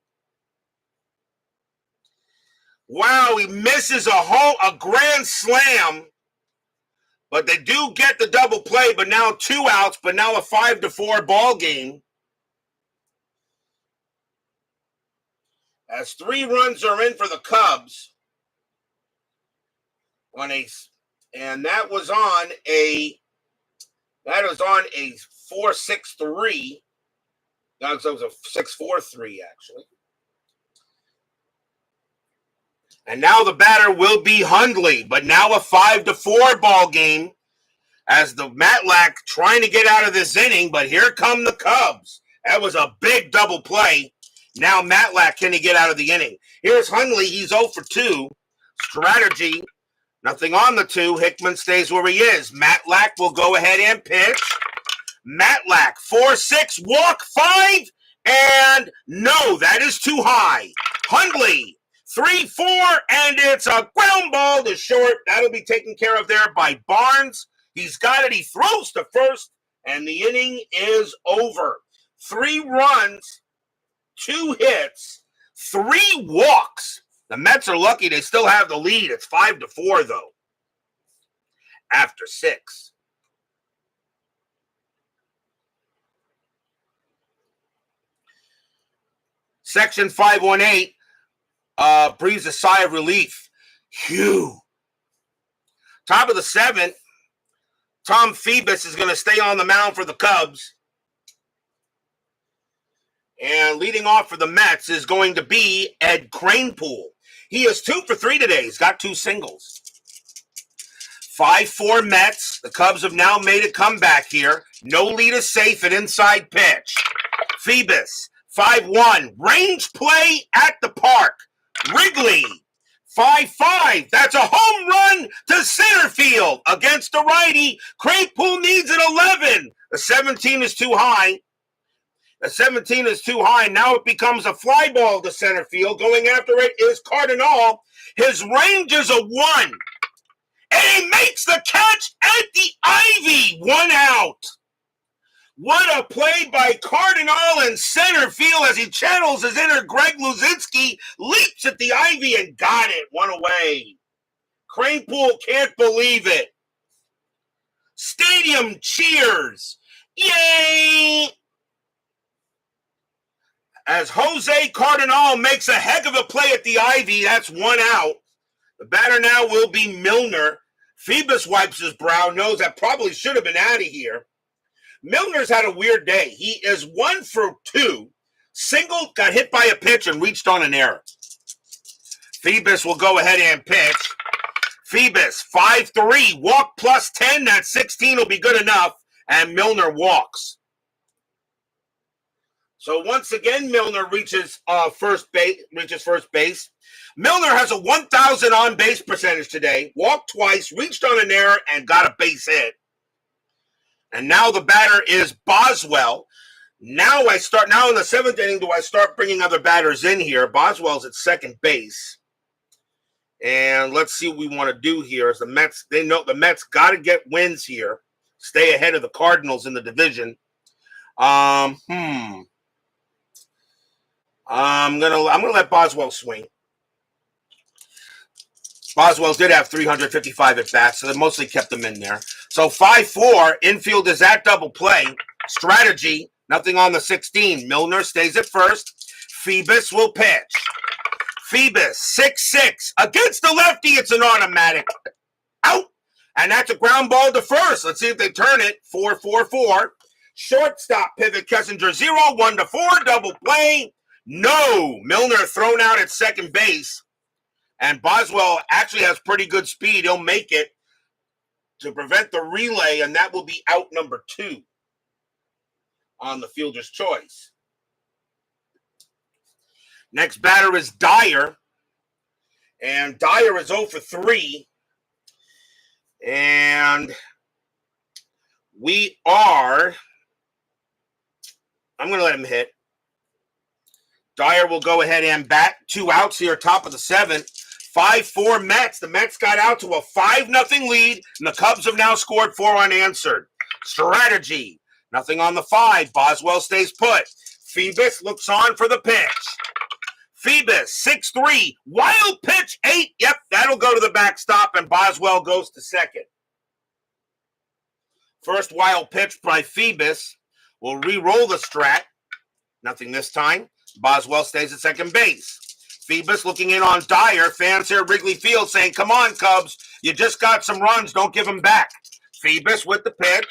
Wow, he misses a grand slam. But they do get the double play, but now 2 outs, but now a 5-4 ball game. As 3 runs are in for the Cubs. And that was on a 4-6-3. No, it was a 6-4-3 actually. And now the batter will be Hundley, but now a 5-4 ball game as the Matlack trying to get out of this inning, but here come the Cubs. That was a big double play. Now Matlack, can he get out of the inning? Here's Hundley, he's 0-2. Strategy, nothing on the 2. Hickman stays where he is. Matlack will go ahead and pitch. Matlack, 4-6, walk 5, and no, that is too high. Hundley, 3-4, and it's a ground ball to short. That'll be taken care of there by Barnes. He's got it. He throws to first, and the inning is over. 3 runs, 2 hits, 3 walks. The Mets are lucky they still have the lead. It's 5-4, though, after 6. Section 518 breathes a sigh of relief. Phew. Top of the 7th, Tom Phoebus is going to stay on the mound for the Cubs. And leading off for the Mets is going to be Ed Kranepool. He is 2 for 3 today. He's got 2 singles. 5-4 Mets. The Cubs have now made a comeback here. No lead is safe at inside pitch. Phoebus, 5-1. Range play at the park. Wrigley, 5-5. That's a home run to center field against the righty. Kranepool needs an 11. The 17 is too high. The 17 is too high. Now it becomes a fly ball to center field. Going after it is Cardinal. His range is a 1. And he makes the catch at the ivy. 1 out. What a play by Cardinal in center field as he channels his inner Greg Luzinski, leaps at the ivy and got it. 1 away. Kranepool can't believe it. Stadium cheers. Yay! As Jose Cardinal makes a heck of a play at the ivy, that's 1 out. The batter now will be Milner. Phoebus wipes his brow, knows that probably should have been out of here. Milner's had a weird day. He is 1 for 2. Single, got hit by a pitch and reached on an error. Phoebus will go ahead and pitch. Phoebus, 5-3. Walk plus 10. That 16 will be good enough. And Milner walks. So once again, Milner reaches first base. Milner has a 1,000 on-base percentage today. Walked twice, reached on an error, and got a base hit. And now the batter is Boswell. Now in the 7th inning, do I start bringing other batters in here? Boswell's at second base. And let's see what we want to do here. As the Mets, they know the Mets got to get wins here. Stay ahead of the Cardinals in the division. I'm gonna let Boswell swing. Boswell did have 355 at bats, so they mostly kept them in there. So 5-4, infield is at double play. Strategy, nothing on the 16. Milner stays at first. Phoebus will pitch. Phoebus, 6-6. Against the lefty, it's an automatic. Out. And that's a ground ball to first. Let's see if they turn it. 4-4-4. Shortstop pivot, Kessinger 0, 1-4, double play. No. Milner thrown out at second base. And Boswell actually has pretty good speed. He'll make it to prevent the relay, and that will be out number 2 on the fielder's choice. Next batter is Dyer. And Dyer is 0 for 3. And I'm going to let him hit. Dyer will go ahead and bat. 2 outs here, top of the 7th. 5-4 Mets. The Mets got out to a 5-0 lead, and the Cubs have now scored 4 unanswered. Strategy. Nothing on the 5. Boswell stays put. Phoebus looks on for the pitch. Phoebus, 6-3. Wild pitch, 8. Yep, that'll go to the backstop, and Boswell goes to second. First wild pitch by Phoebus. We'll re-roll the strat. Nothing this time. Boswell stays at second base. Phoebus looking in on Dyer. Fans here at Wrigley Field saying, come on, Cubs. You just got some runs. Don't give them back. Phoebus with the pitch.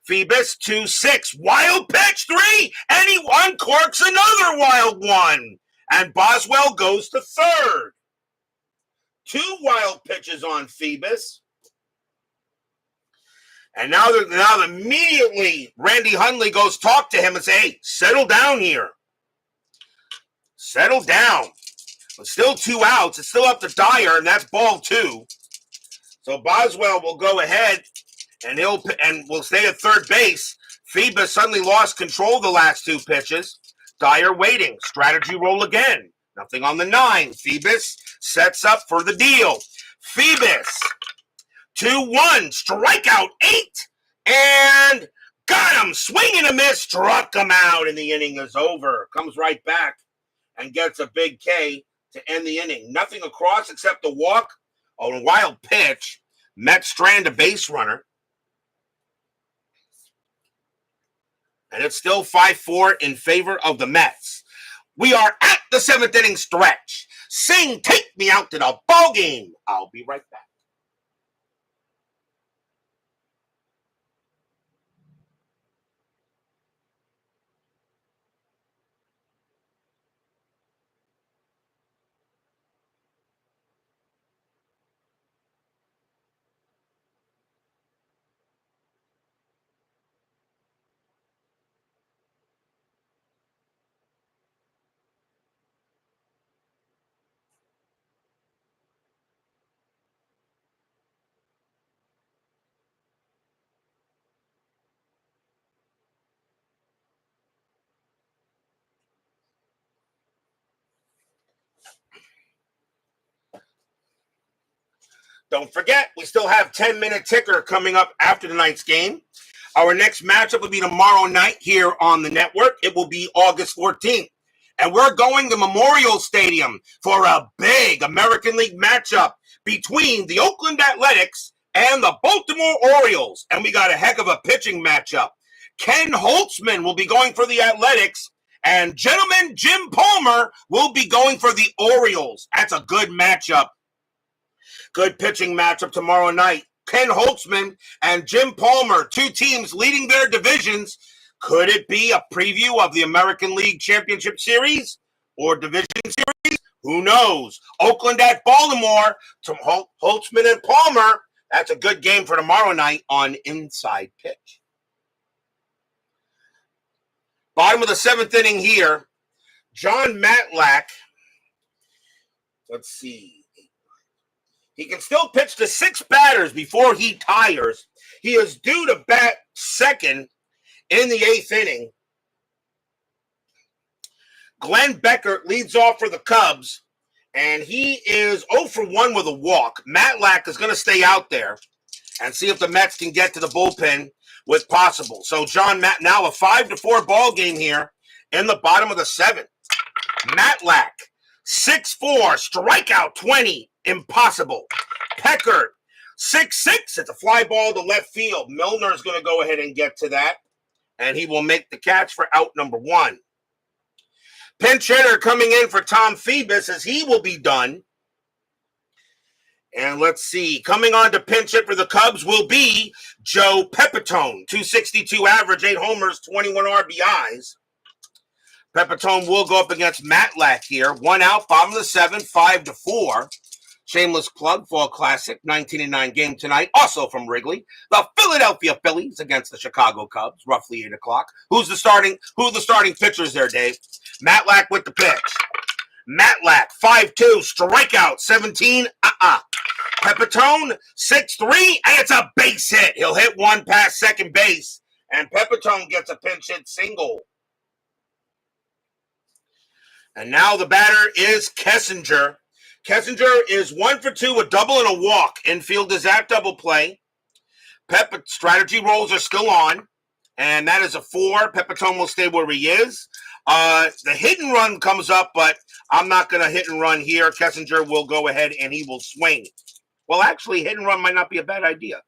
Phoebus, 2-6. Wild pitch, 3. And he uncorks another wild one. And Boswell goes to third. 2 wild pitches on Phoebus. And now immediately Randy Hundley goes talk to him and say, hey, settle down here. Settle down. But still 2 outs. It's still up to Dyer, and that's ball 2. So Boswell will go ahead, and will stay at third base. Phoebus suddenly lost control of the last 2 pitches. Dyer waiting. Strategy roll again. Nothing on the 9. Phoebus sets up for the deal. Phoebus, 2-1. Strikeout 8. And got him. Swing and a miss. Struck him out, and the inning is over. Comes right back and gets a big K to end the inning. Nothing across except a walk. A wild pitch. Mets strand a base runner. And it's still 5-4 in favor of the Mets. We are at the 7th inning stretch. Sing, take me out to the ball game. I'll be right back. Don't forget, we still have 10-minute ticker coming up after tonight's game. Our next matchup will be tomorrow night here on the network. It will be August 14th. And we're going to Memorial Stadium for a big American League matchup between the Oakland Athletics and the Baltimore Orioles. And we got a heck of a pitching matchup. Ken Holtzman will be going for the Athletics, and gentleman Jim Palmer will be going for the Orioles. That's a good matchup. Good pitching matchup tomorrow night. Ken Holtzman and Jim Palmer, 2 teams leading their divisions. Could it be a preview of the American League Championship Series or Division Series? Who knows? Oakland at Baltimore, Holtzman and Palmer. That's a good game for tomorrow night on Inside Pitch. Bottom of the 7th inning here. John Matlack. Let's see. He can still pitch to 6 batters before he tires. He is due to bat second in the 8th inning. Glenn Beckert leads off for the Cubs, and he is 0 for 1 with a walk. Matlack is going to stay out there and see if the Mets can get to the bullpen with possible. So John Matt, now a 5-4 ball game here in the bottom of the 7th. Matlack, 6'4", strikeout 20, impossible. Pecker, 6'6", it's a fly ball to left field. Milner is going to go ahead and get to that, and he will make the catch for out number 1. Pinch hitter coming in for Tom Phoebus as he will be done. And let's see, coming on to pinch hit for the Cubs will be Joe Pepitone, 262 average, 8 homers, 21 RBIs. Pepitone will go up against Matlack here. 1 out, bottom of the 7th, 5-4. Shameless plug, Fall Classic, 19-9 game tonight. Also from Wrigley, the Philadelphia Phillies against the Chicago Cubs, roughly 8 o'clock. Who are the starting pitchers there, Dave? Matlack with the pitch. Matlack, 5'2", strikeout, 17. Pepitone, 6'3", and it's a base hit. He'll hit one past second base, and Pepitone gets a pinch hit single. And now the batter is Kessinger. Kessinger is 1 for 2, a double and a walk. Infield is at double play. Strategy rolls are still on, and that is a 4. Pepitone will stay where he is. The hit and run comes up, but I'm not going to hit and run here. Kessinger will go ahead and he will swing. Well, actually, hit and run might not be a bad idea.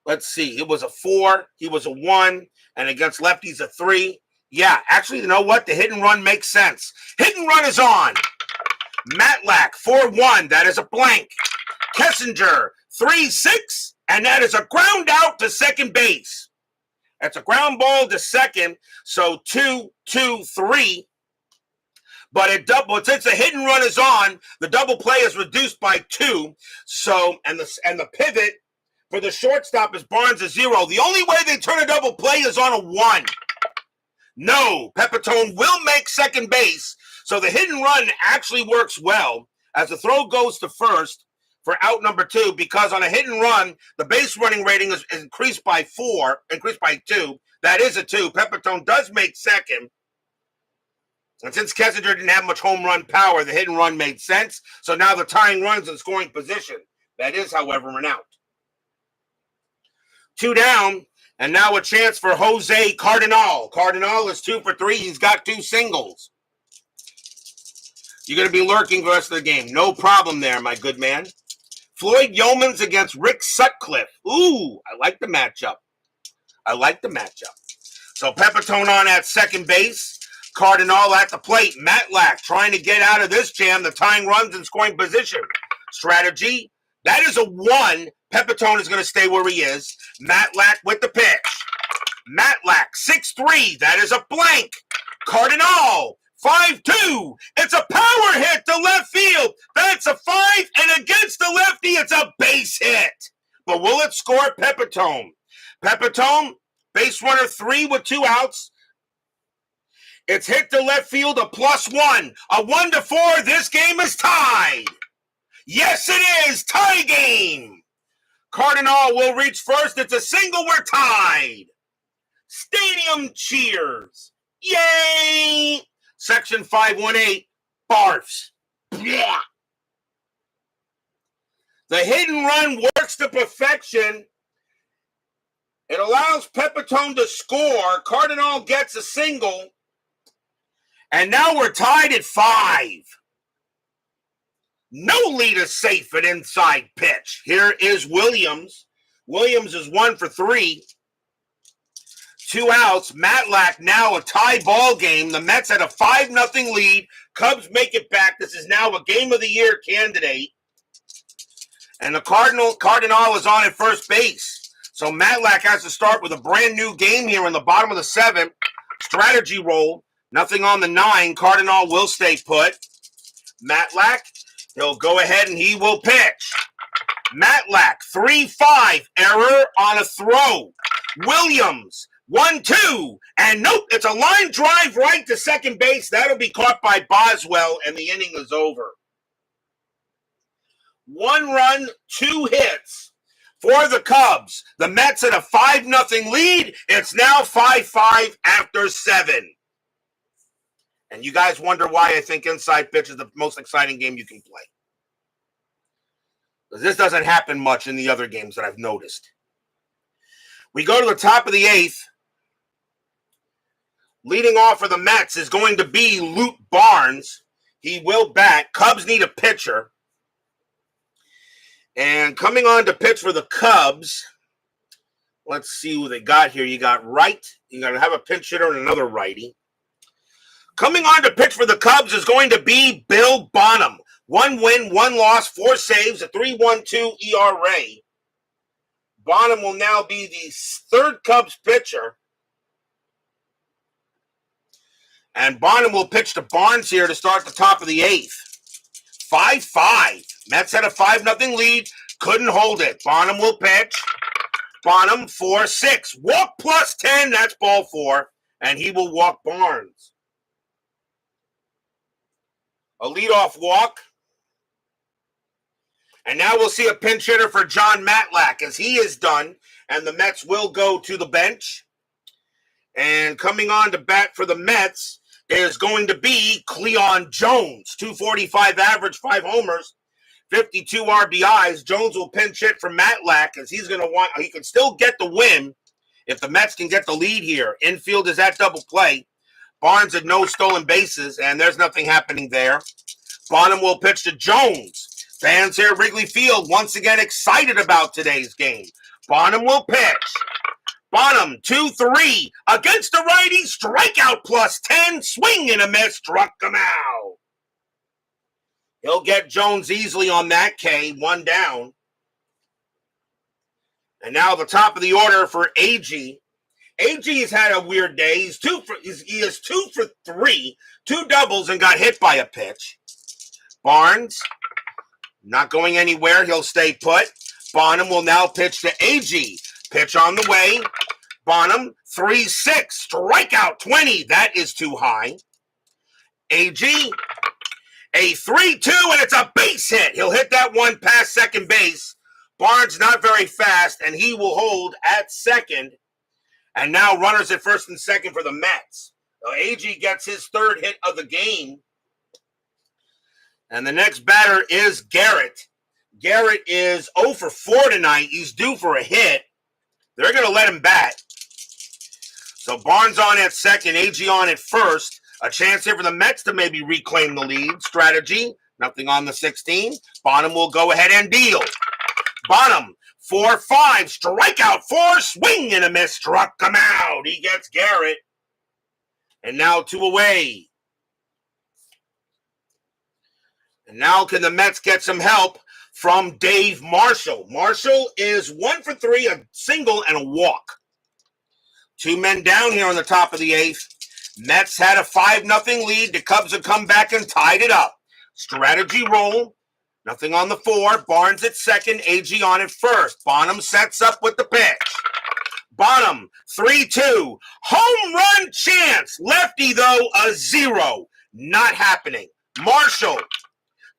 Let's see. It was a 4. He was a 1. And against lefties, a 3. Yeah, actually, you know what? The hit and run makes sense. Hit and run is on. Matlack, 4-1. That is a blank. Kessinger, 3-6. And that is a ground out to second base. That's a ground ball to second. So 2-2-3. But since the hit and run is on, the double play is reduced by 2. So, and the pivot for the shortstop is Barnes a 0. The only way they turn a double play is on a 1. No, Pepitone will make second base. So the hit and run actually works well as the throw goes to first for out number 2, because on a hit and run, the base running rating is increased by 2. That is a 2. Pepitone does make second. And since Kessinger didn't have much home run power, the hit and run made sense. So now the tying runs in scoring position. That is, however, an out. 2 down, and now a chance for Jose Cardinal. Cardinal is 2 for 3. He's got 2 singles. You're going to be lurking the rest of the game. No problem there, my good man. Floyd Yeomans against Rick Sutcliffe. Ooh, I like the matchup. So Pepitone on at second base. Cardinal at the plate. Matlack trying to get out of this jam. The tying runs in scoring position. Strategy. That is a 1. Pepitone is going to stay where he is. Matlack with the pitch. Matlack, 6'3". That is a blank. Cardinal, 5'2". It's a power hit to left field. That's a 5, and against the lefty, it's a base hit. But will it score Pepitone? Pepitone, base runner 3 with 2 outs. It's hit to left field, a +1. A 1-4. This game is tied. Yes, it is. Tie game. Cardinal will reach first. It's a single. We're tied. Stadium cheers. Yay! Section 518. Barfs. Yeah. The hit and run works to perfection. It allows Pepitone to score. Cardinal gets a single. And now we're tied at 5. No lead is safe at inside pitch. Here is Williams. Williams is 1 for 3. 2 outs. Matlack now a tie ball game. The Mets had a 5-0 lead. Cubs make it back. This is now a game of the year candidate. And the Cardinal is on at first base. So Matlack has to start with a brand new game here in the bottom of the 7th. Strategy roll. Nothing on the 9. Cardinal will stay put. Matlack, he'll go ahead and he will pitch. Matlack, 3-5. Error on a throw. Williams, 1-2. And nope, it's a line drive right to second base. That'll be caught by Boswell, and the inning is over. 1 run, 2 hits for the Cubs. The Mets at a 5-0 lead. It's now 5-5 after 7. And you guys wonder why I think inside pitch is the most exciting game you can play. Because this doesn't happen much in the other games that I've noticed. We go to the top of the 8th. Leading off for the Mets is going to be Luke Barnes. He will bat. Cubs need a pitcher. And coming on to pitch for the Cubs, let's see who they got here. You got Wright. You got to have a pinch hitter and another righty. Coming on to pitch for the Cubs is going to be Bill Bonham. 1 win, 1 loss, 4 saves, a 3.12 ERA. Bonham will now be the third Cubs pitcher. And Bonham will pitch to Barnes here to start the top of the 8th. 5-5. Mets had a 5-0 lead. Couldn't hold it. Bonham will pitch. Bonham 4-6. Walk plus 10. That's ball 4. And he will walk Barnes. A leadoff walk. And now we'll see a pinch hitter for John Matlack as he is done. And the Mets will go to the bench. And coming on to bat for the Mets is going to be Cleon Jones. 245 average, 5 homers, 52 RBIs. Jones will pinch hit for Matlack as he's going to want, he can still get the win if the Mets can get the lead here. Infield is at double play. Barnes had no stolen bases, and there's nothing happening there. Bonham will pitch to Jones. Fans here at Wrigley Field once again excited about today's game. Bonham will pitch. Bonham, 2-3, against the righty, strikeout plus 10, swing and a miss, struck him out. He'll get Jones easily on that K, 1 down. And now the top of the order for AG. AG has had a weird day. He is 2 for 3, 2 doubles and got hit by a pitch. Barnes, not going anywhere, he'll stay put. Bonham will now pitch to AG. Pitch on the way. Bonham, 3-6, strikeout 20. That is too high. AG, a 3-2, and it's a base hit. He'll hit that one past second base. Barnes not very fast, and he will hold at second. And now runners at first and second for the Mets. So AG gets his 3rd hit of the game. And the next batter is Garrett. Garrett is 0 for 4 tonight. He's due for a hit. They're going to let him bat. So Barnes on at second, AG on at first. A chance here for the Mets to maybe reclaim the lead. Strategy, nothing on the 16. Bonham will go ahead and deal. Bonham, 4-5, strikeout 4, swing and a miss, struck him out. He gets Garrett. And now 2 away. And now can the Mets get some help from Dave Marshall? Marshall is 1 for 3, a single and a walk. 2 men down here on the top of the 8th. Mets had a 5-0 lead. The Cubs have come back and tied it up. Strategy roll. Nothing on the 4. Barnes at second. AG on at first. Bonham sets up with the pitch. Bonham, 3-2. Home run chance. Lefty, though, a 0. Not happening. Marshall,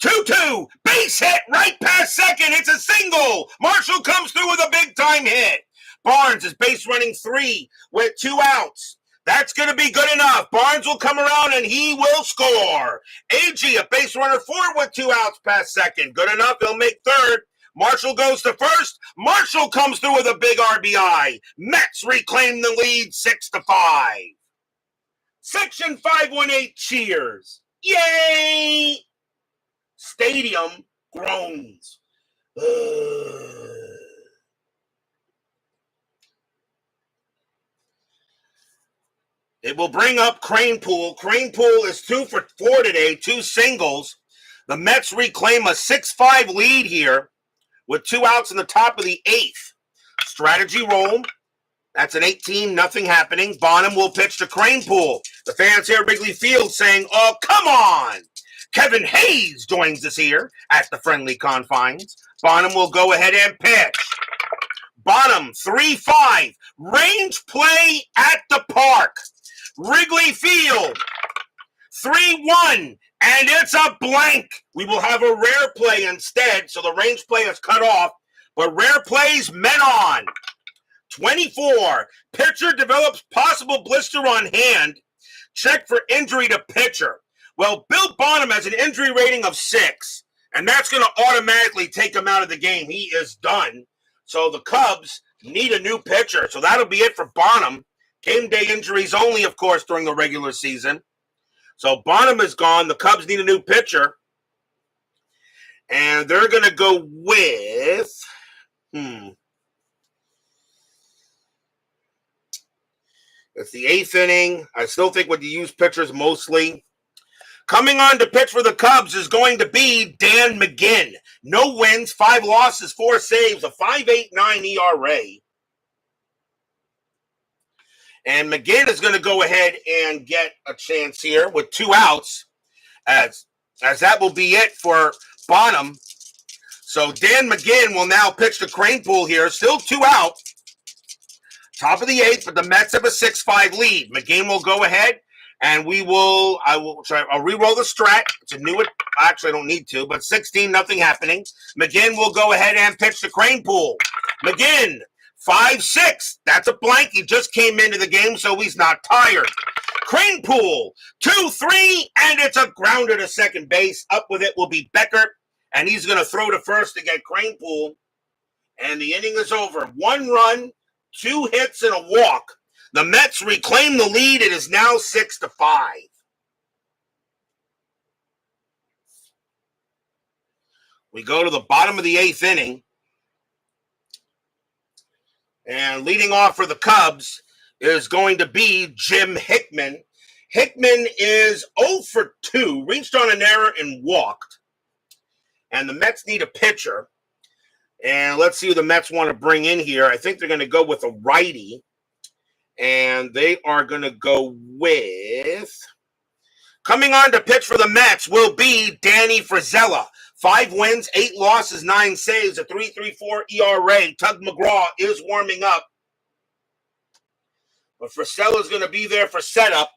2-2. Base hit right past second. It's a single. Marshall comes through with a big-time hit. Barnes is base running 3 with 2 outs. That's going to be good enough. Barnes will come around and he will score. AG, a base runner 4 with 2 outs past second. Good enough. He'll make 3rd. Marshall goes to first. Marshall comes through with a big RBI. Mets reclaim the lead 6-5. Section 518 cheers. Yay! Stadium groans. It will bring up Cranepool. Cranepool is 2 for 4 today, 2 singles. The Mets reclaim a 6-5 lead here with 2 outs in the top of the 8th. Strategy roll. That's an 18, nothing happening. Bonham will pitch to Cranepool. The fans here at Wrigley Field saying, oh, come on. Kevin Hayes joins us here at the friendly confines. Bonham will go ahead and pitch. Bonham, 3-5. Range play at the park. Wrigley Field, 3-1, and it's a blank. We will have a rare play instead, so the range play is cut off, but rare plays men on. 24, pitcher develops possible blister on hand. Check for injury to pitcher. Well, Bill Bonham has an injury rating of 6, and that's going to automatically take him out of the game. He is done. So the Cubs need a new pitcher, so that'll be it for Bonham. Game day injuries only, of course, during the regular season. So Bonham is gone. The Cubs need a new pitcher. And they're going to go with, it's the 8th inning. I still think with the used pitchers mostly. Coming on to pitch for the Cubs is going to be Dan McGinn. No wins, 5 losses, 4 saves, a 5.89 ERA. And McGinn is going to go ahead and get a chance here with 2 outs, as that will be it for Bonham. So Dan McGinn will now pitch to Cranepool here. Still 2 out. Top of the 8th, but the Mets have a 6-5 lead. McGinn will go ahead, and I'll re-roll the strat. It's a new, actually I don't need to, but 16, nothing happening. McGinn will go ahead and pitch to Cranepool. McGinn, 5-6. That's a blank. He just came into the game, so he's not tired. Cranepool, 2-3, and it's a grounder to second base. Up with it will be Becker, and he's going to throw to first to get Cranepool. And the inning is over. 1 run, 2 hits, and a walk. The Mets reclaim the lead. It is now 6-5. We go to the bottom of the 8th inning. And leading off for the Cubs is going to be Jim Hickman. Hickman is 0 for 2, reached on an error and walked. And the Mets need a pitcher. And let's see who the Mets want to bring in here. I think they're going to go with a righty. And they are going to go with, coming on to pitch for the Mets will be Danny Frizella. 5 wins, 8 losses, 9 saves, a 3.34 ERA. Tug McGraw is warming up. But Frisella's going to be there for setup.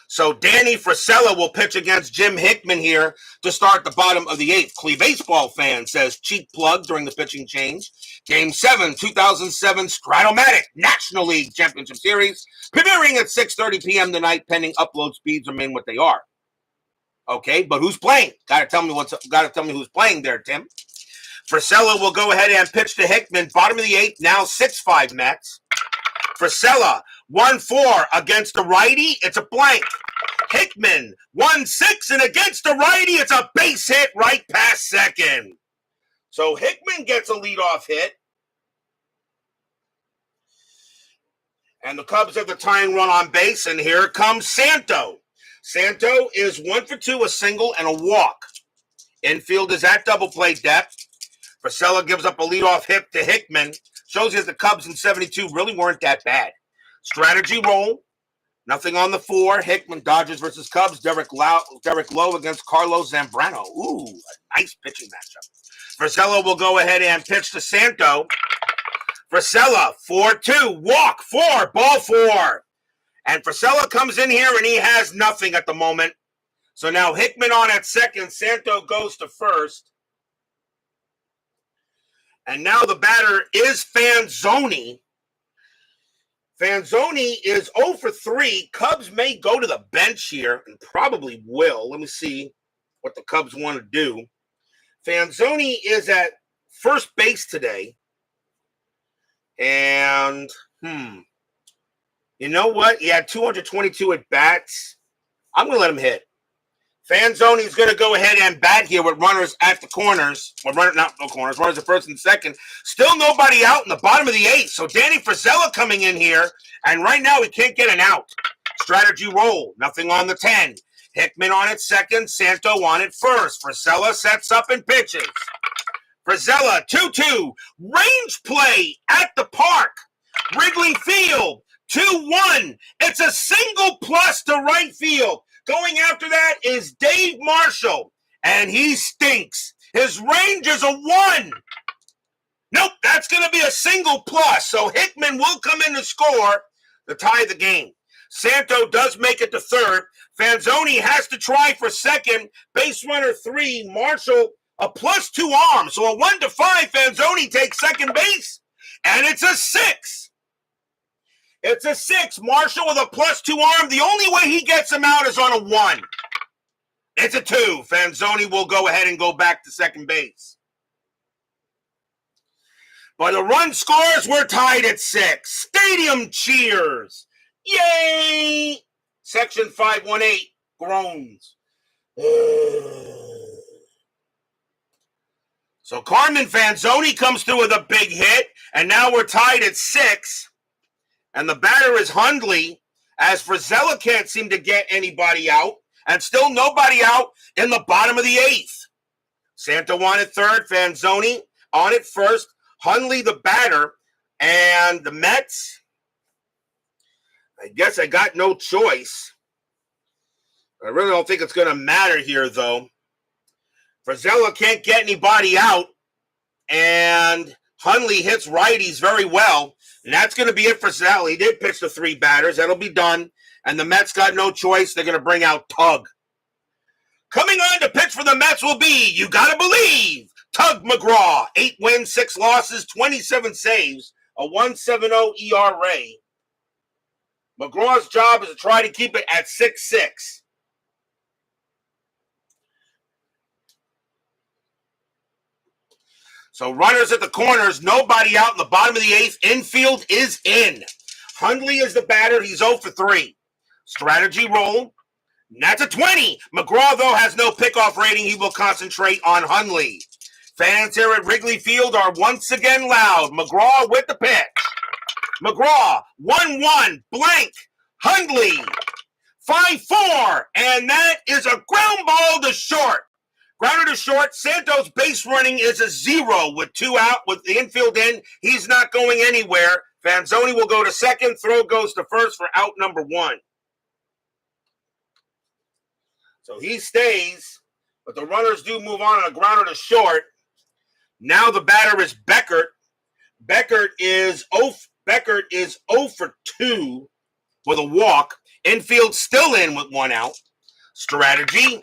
So Danny Frisella will pitch against Jim Hickman here to start the bottom of the 8th. Clee Baseball fan says cheap plug during the pitching change. Game 7, 2007 Stratomatic National League Championship Series, premiering at 6:30 p.m. tonight, pending upload speeds remain what they are. Okay, but who's playing? Gotta tell me who's playing there, Tim. Frisella will go ahead and pitch to Hickman, bottom of the 8th, now 6-5 Mets. Frisella, 1-4 against the righty, it's a blank. Hickman, 1-6, and against the righty, it's a base hit right past second. So Hickman gets a leadoff hit. And the Cubs have the tying run on base, and here comes Santo. Santo is 1 for 2, a single and a walk. Infield is at double play depth. Frisella gives up a leadoff hit to Hickman. Shows you that the Cubs in 72 really weren't that bad. Strategy roll. Nothing on the 4. Hickman, Dodgers versus Cubs. Derek Lowe against Carlos Zambrano. Ooh, a nice pitching matchup. Frisella will go ahead and pitch to Santo. Frisella, 4-2. Walk, 4. Ball 4. And Frisella comes in here and he has nothing at the moment. So now Hickman on at second. Santo goes to first. And now the batter is Fanzoni. Fanzoni is 0 for 3. Cubs may go to the bench here and probably will. Let me see what the Cubs want to do. Fanzoni is at first base today. And, you know what? He had 222 at-bats. I'm going to let him hit. Fanzoni is going to go ahead and bat here with runners at the corners. Well, runners at first and second. Still nobody out in the bottom of the 8th. So Danny Frisella coming in here. And right now he can't get an out. Strategy roll. Nothing on the 10. Hickman on at second. Santo on at first. Frisella sets up and pitches. Frisella, 2-2. Range play at the park. Wrigley Field, 2-1. It's a single plus to right field. Going after that is Dave Marshall, and he stinks. His range is a 1. Nope, that's going to be a single plus. So Hickman will come in to score to tie the game. Santo does make it to third. Fanzoni has to try for second. Base runner 3. Marshall, a +2 arm. So a 1-5. Fanzoni takes second base, and it's a 6. It's a 6. Marshall with a +2 arm. The only way he gets him out is on a 1. It's a 2. Fanzoni will go ahead and go back to second base. By the run scores, we're tied at 6. Stadium cheers. Yay! Section 518 groans. So Carmen Fanzoni comes through with a big hit, and now we're tied at 6. And the batter is Hundley, as Frizella can't seem to get anybody out, and still nobody out in the bottom of the 8th. Santawan at 3rd, Fanzoni on at 1st, Hundley the batter, and the Mets, I guess I got no choice. I really don't think it's going to matter here, though. Frizella can't get anybody out, and Hundley hits righties very well, and that's going to be it for Frizella. He did pitch the 3 batters. That'll be done, and the Mets got no choice. They're going to bring out Tug. Coming on to pitch for the Mets will be, you got to believe, Tug McGraw. 8 wins, 6 losses, 27 saves, a 1.70 ERA. McGraw's job is to try to keep it at 6-6. So runners at the corners, nobody out in the bottom of the 8th. Infield is in. Hundley is the batter. He's 0 for 3. Strategy roll. And that's a 20. McGraw, though, has no pickoff rating. He will concentrate on Hundley. Fans here at Wrigley Field are once again loud. McGraw with the pitch. McGraw, 1-1, blank. Hundley, 5-4. And that is a ground ball to short. Grounder to short. Santos' base running is a 0 with 2 out with the infield in. He's not going anywhere. Fanzoni will go to 2nd. Throw goes to 1st for out number 1. So he stays, but the runners do move on a grounder to short. Now the batter is Beckert. Beckert is 0 for 2 with a walk. Infield still in with 1 out. Strategy,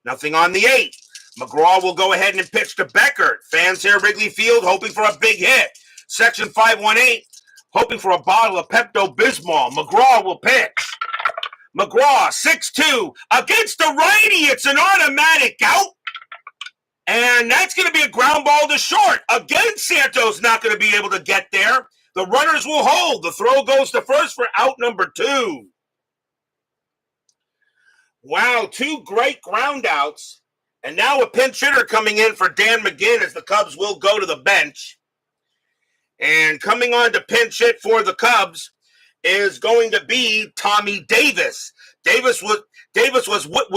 nothing on the 8th. McGraw will go ahead and pitch to Beckert. Fans here at Wrigley Field hoping for a big hit. Section 518, hoping for a bottle of Pepto-Bismol. McGraw will pitch. McGraw, 6-2, against the righty. It's an automatic out. And that's going to be a ground ball to short. Again, Santos not going to be able to get there. The runners will hold. The throw goes to 1st for out number 2. Wow, 2 great ground outs. And now a pinch hitter coming in for Dan McGinn as the Cubs will go to the bench. And coming on to pinch hit for the Cubs is going to be Tommy Davis. Davis was with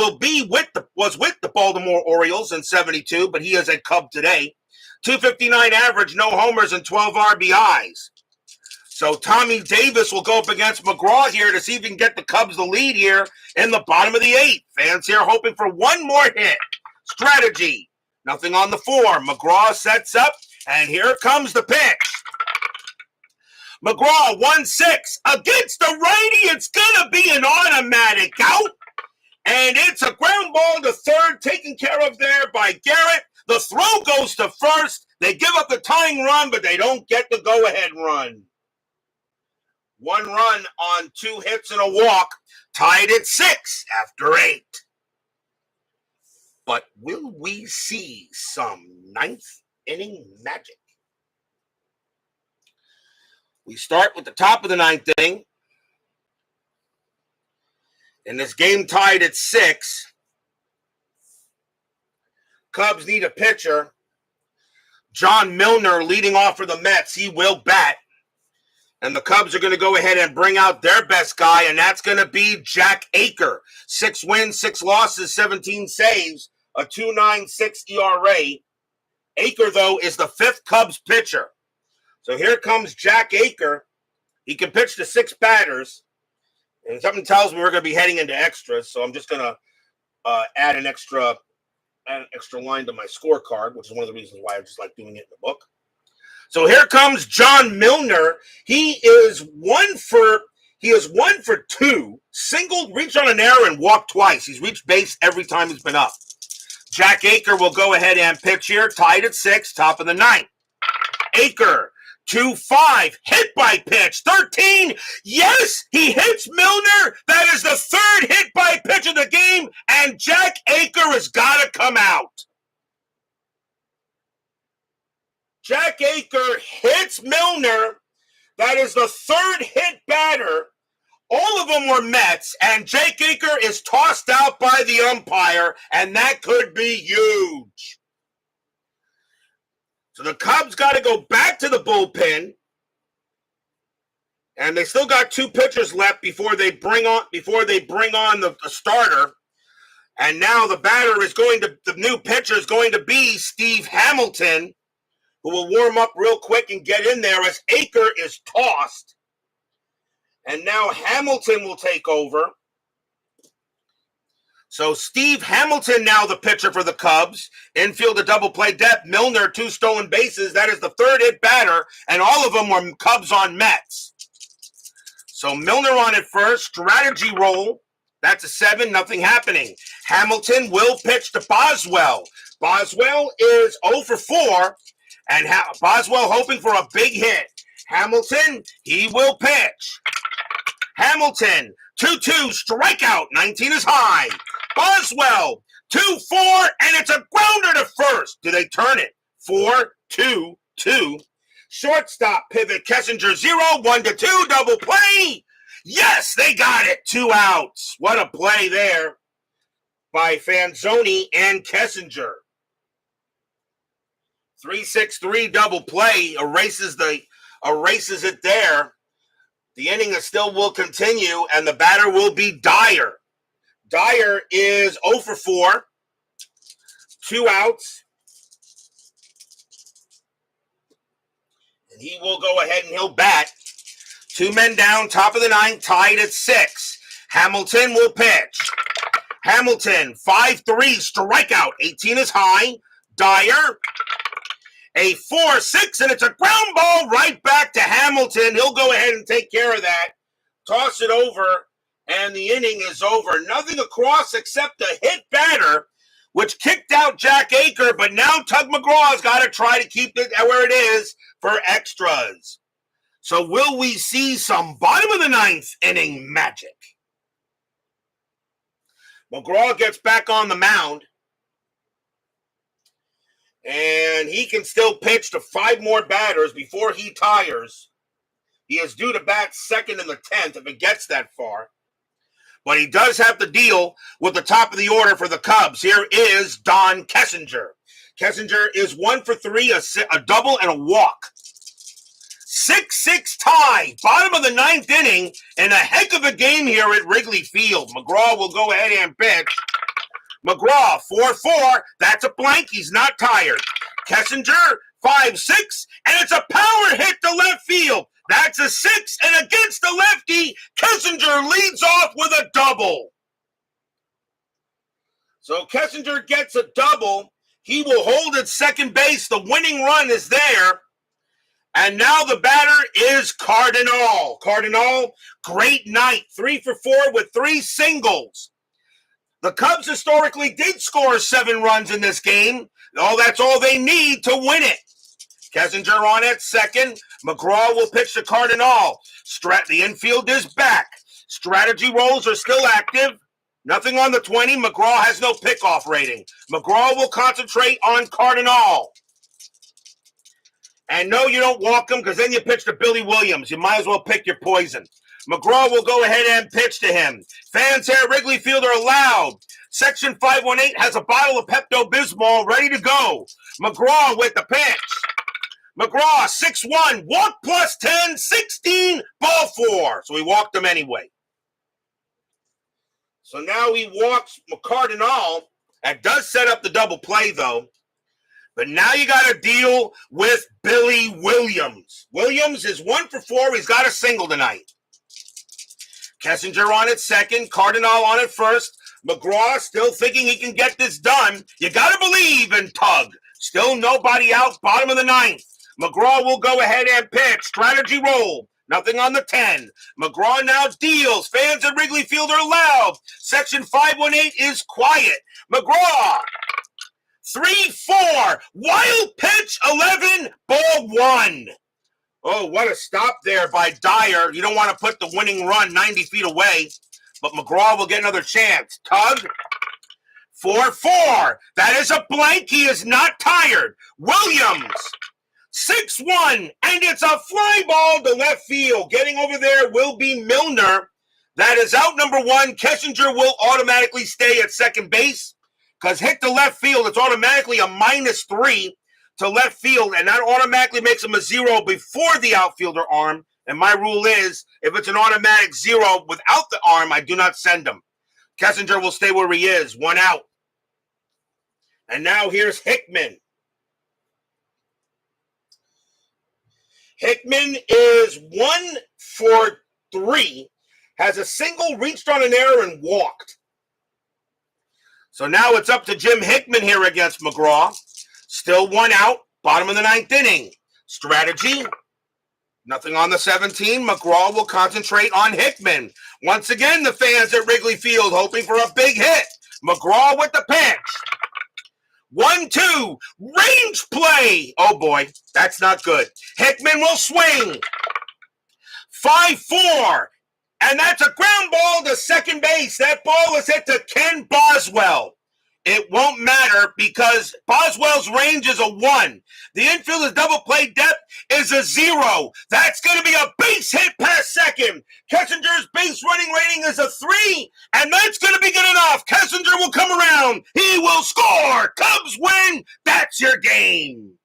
the Baltimore Orioles in 72, but he is a Cub today. 259 average, no homers, and 12 RBIs. So Tommy Davis will go up against McGraw here to see if he can get the Cubs the lead here in the bottom of the 8th. Fans here hoping for 1 more hit. Strategy, nothing on the 4. McGraw sets up, and here comes the pitch. McGraw, 1-6, against the righty. It's going to be an automatic out. And it's a ground ball to 3rd, taken care of there by Garrett. The throw goes to 1st. They give up the tying run, but they don't get the go-ahead run. 1 run on 2 hits and a walk, tied at 6 after 8. But will we see some 9th inning magic? We start with the top of the 9th inning. And this game tied at 6. Cubs need a pitcher. John Milner leading off for the Mets. He will bat. And the Cubs are going to go ahead and bring out their best guy, and that's going to be Jack Aker. 6 wins, 6 losses, 17 saves, a 2.96 ERA. Aker, though, is the 5th Cubs pitcher. So here comes Jack Aker. He can pitch to 6 batters. And something tells me we're going to be heading into extras, so I'm just going to add an extra line to my scorecard, which is one of the reasons why I just like doing it in the book. So here comes John Milner. He is 1 for 2. Singled, reached on an error, and walked twice. He's reached base every time he's been up. Jack Aker will go ahead and pitch here, tied at 6, top of the 9th. Aker, 2-5, hit by pitch, 13. Yes, he hits Milner. That is the 3rd hit by pitch of the game, and Jack Aker has got to come out. Jack Aker hits Milner. That is the 3rd hit batter All of them were Mets, and Jake Aker is tossed out by the umpire, and that could be huge. So the Cubs got to go back to the bullpen, and they still got 2 pitchers left before they bring on the starter. And now the new pitcher is going to be Steve Hamilton, who will warm up real quick and get in there as Aker is tossed. And now Hamilton will take over. So Steve Hamilton now the pitcher for the Cubs. Infield a double play depth. Milner, 2 stolen bases. That is the 3rd hit batter. And all of them were Cubs on Mets. So Milner on it first. Strategy roll. That's a 7. Nothing happening. Hamilton will pitch to Boswell. Boswell is 0 for 4. And Boswell hoping for a big hit. Hamilton, he will pitch. Hamilton, 2-2, strikeout, 19 is high. Boswell, 2-4, and it's a grounder to first. Do they turn it? 4-2-2. Shortstop pivot, Kessinger, 0, 1-2, double play. Yes, they got it. 2 outs. What a play there by Fanzoni and Kessinger. 3-6-3 double play erases it there. The inning still will continue, and the batter will be Dyer. Dyer is 0 for 4, 2 outs. And he will go ahead and he'll bat. 2 men down, top of the 9th, tied at 6. Hamilton will pitch. Hamilton, 5-3, strikeout, 18 is high. Dyer, a 4-6, and it's a ground ball right back to Hamilton. He'll go ahead and take care of that. Toss it over, and the inning is over. Nothing across except a hit batter, which kicked out Jack Aker, but now Tug McGraw's got to try to keep it where it is for extras. So will we see some bottom of the 9th inning magic? McGraw gets back on the mound. And he can still pitch to 5 more batters before he tires. He is due to bat 2nd in the 10th if it gets that far. But he does have to deal with the top of the order for the Cubs. Here is Don Kessinger. Kessinger is 1 for 3, a double and a walk. 6-6 tie, bottom of the 9th inning, and a heck of a game here at Wrigley Field. McGraw will go ahead and pitch. McGraw, 4-4. That's a blank. He's not tired. Kessinger, 5-6. And it's a power hit to left field. That's a 6. And against the lefty, Kessinger leads off with a double. So Kessinger gets a double. He will hold at second base. The winning run is there. And now the batter is Cardinal. Cardinal, great night. 3 for 4 with 3 singles. The Cubs historically did score 7 runs in this game. Oh, that's all they need to win it. Kessinger on at second. McGraw will pitch to Cardinal. The infield is back. Strategy rolls are still active. Nothing on the 20. McGraw has no pickoff rating. McGraw will concentrate on Cardinal. And no, you don't walk him because then you pitch to Billy Williams. You might as well pick your poison. McGraw will go ahead and pitch to him. Fans here at Wrigley Field are allowed. Section 518 has a bottle of Pepto-Bismol ready to go. McGraw with the pitch. McGraw, 6-1, walk plus 10, 16, ball 4. So he walked him anyway. So now he walks Cardinal. That does set up the double play, though. But now you got to deal with Billy Williams. Williams is 1 for 4. He's got a single tonight. Kessinger on at second. Cardinal on at first. McGraw still thinking he can get this done. You got to believe in Tug. Still nobody out. Bottom of the 9th. McGraw will go ahead and pitch. Strategy roll. Nothing on the 10. McGraw now deals. Fans at Wrigley Field are loud. Section 518 is quiet. McGraw. 3-4. Wild pitch 11. Ball 1. Oh, what a stop there by Dyer. You don't want to put the winning run 90 feet away. But McGraw will get another chance. Tug. 4-4. That is a blank. He is not tired. Williams. 6-1. And it's a fly ball to left field. Getting over there will be Milner. That is out number one. Kessinger will automatically stay at second base because hit to left field, it's automatically a -3 to left field, and that automatically makes him a 0 before the outfielder arm. And my rule is, if it's an automatic 0 without the arm, I do not send him. Kessinger will stay where he is, 1 out. And now here's Hickman. Hickman is 1 for 3, has a single, reached on an error, and walked. So now it's up to Jim Hickman here against McGraw. Still 1 out, bottom of the 9th inning. Strategy, nothing on the 17. McGraw will concentrate on Hickman. Once again, the fans at Wrigley Field hoping for a big hit. McGraw with the pitch. 1-2, range play. Oh boy, that's not good. Hickman will swing. 5-4, and that's a ground ball to second base. That ball is hit to Ken Boswell. It won't matter because Boswell's range is a 1. The infield's double play depth is a 0. That's going to be a base hit past second. Kessinger's base running rating is a 3, and that's going to be good enough. Kessinger will come around. He will score. Cubs win. That's your game.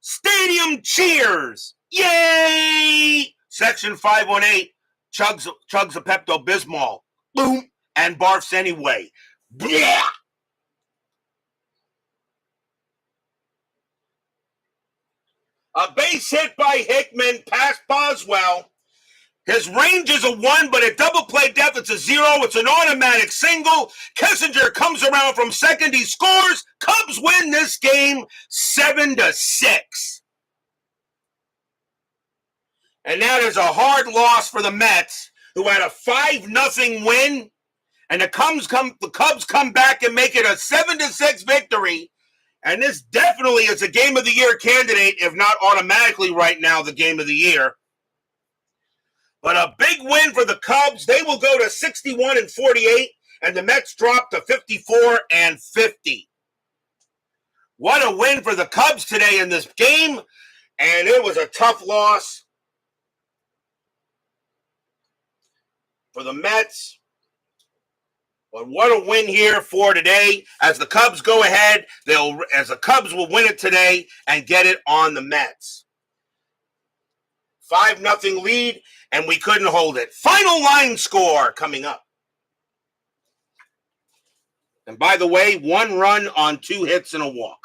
Stadium cheers. Yay! Section 518 chugs a Pepto-Bismol. Boom. And barfs anyway. Blah! A base hit by Hickman past Boswell. His range is a 1, but at double play depth, it's a 0. It's an automatic single. Kessinger comes around from second. He scores. Cubs win this game 7-6. And that is a hard loss for the Mets, who had a 5-0 win. And the Cubs come back and make it a 7-6 victory. And this definitely is a Game of the Year candidate, if not automatically right now the Game of the Year. But a big win for the Cubs. They will go to 61-48, and the Mets drop to 54-50. What a win for the Cubs today in this game. And it was a tough loss for the Mets. But what a win here for today. As the Cubs go ahead, the Cubs will win it today and get it on the Mets. 5-0 lead, and we couldn't hold it. Final line score coming up. And by the way, 1 run on 2 hits and a walk.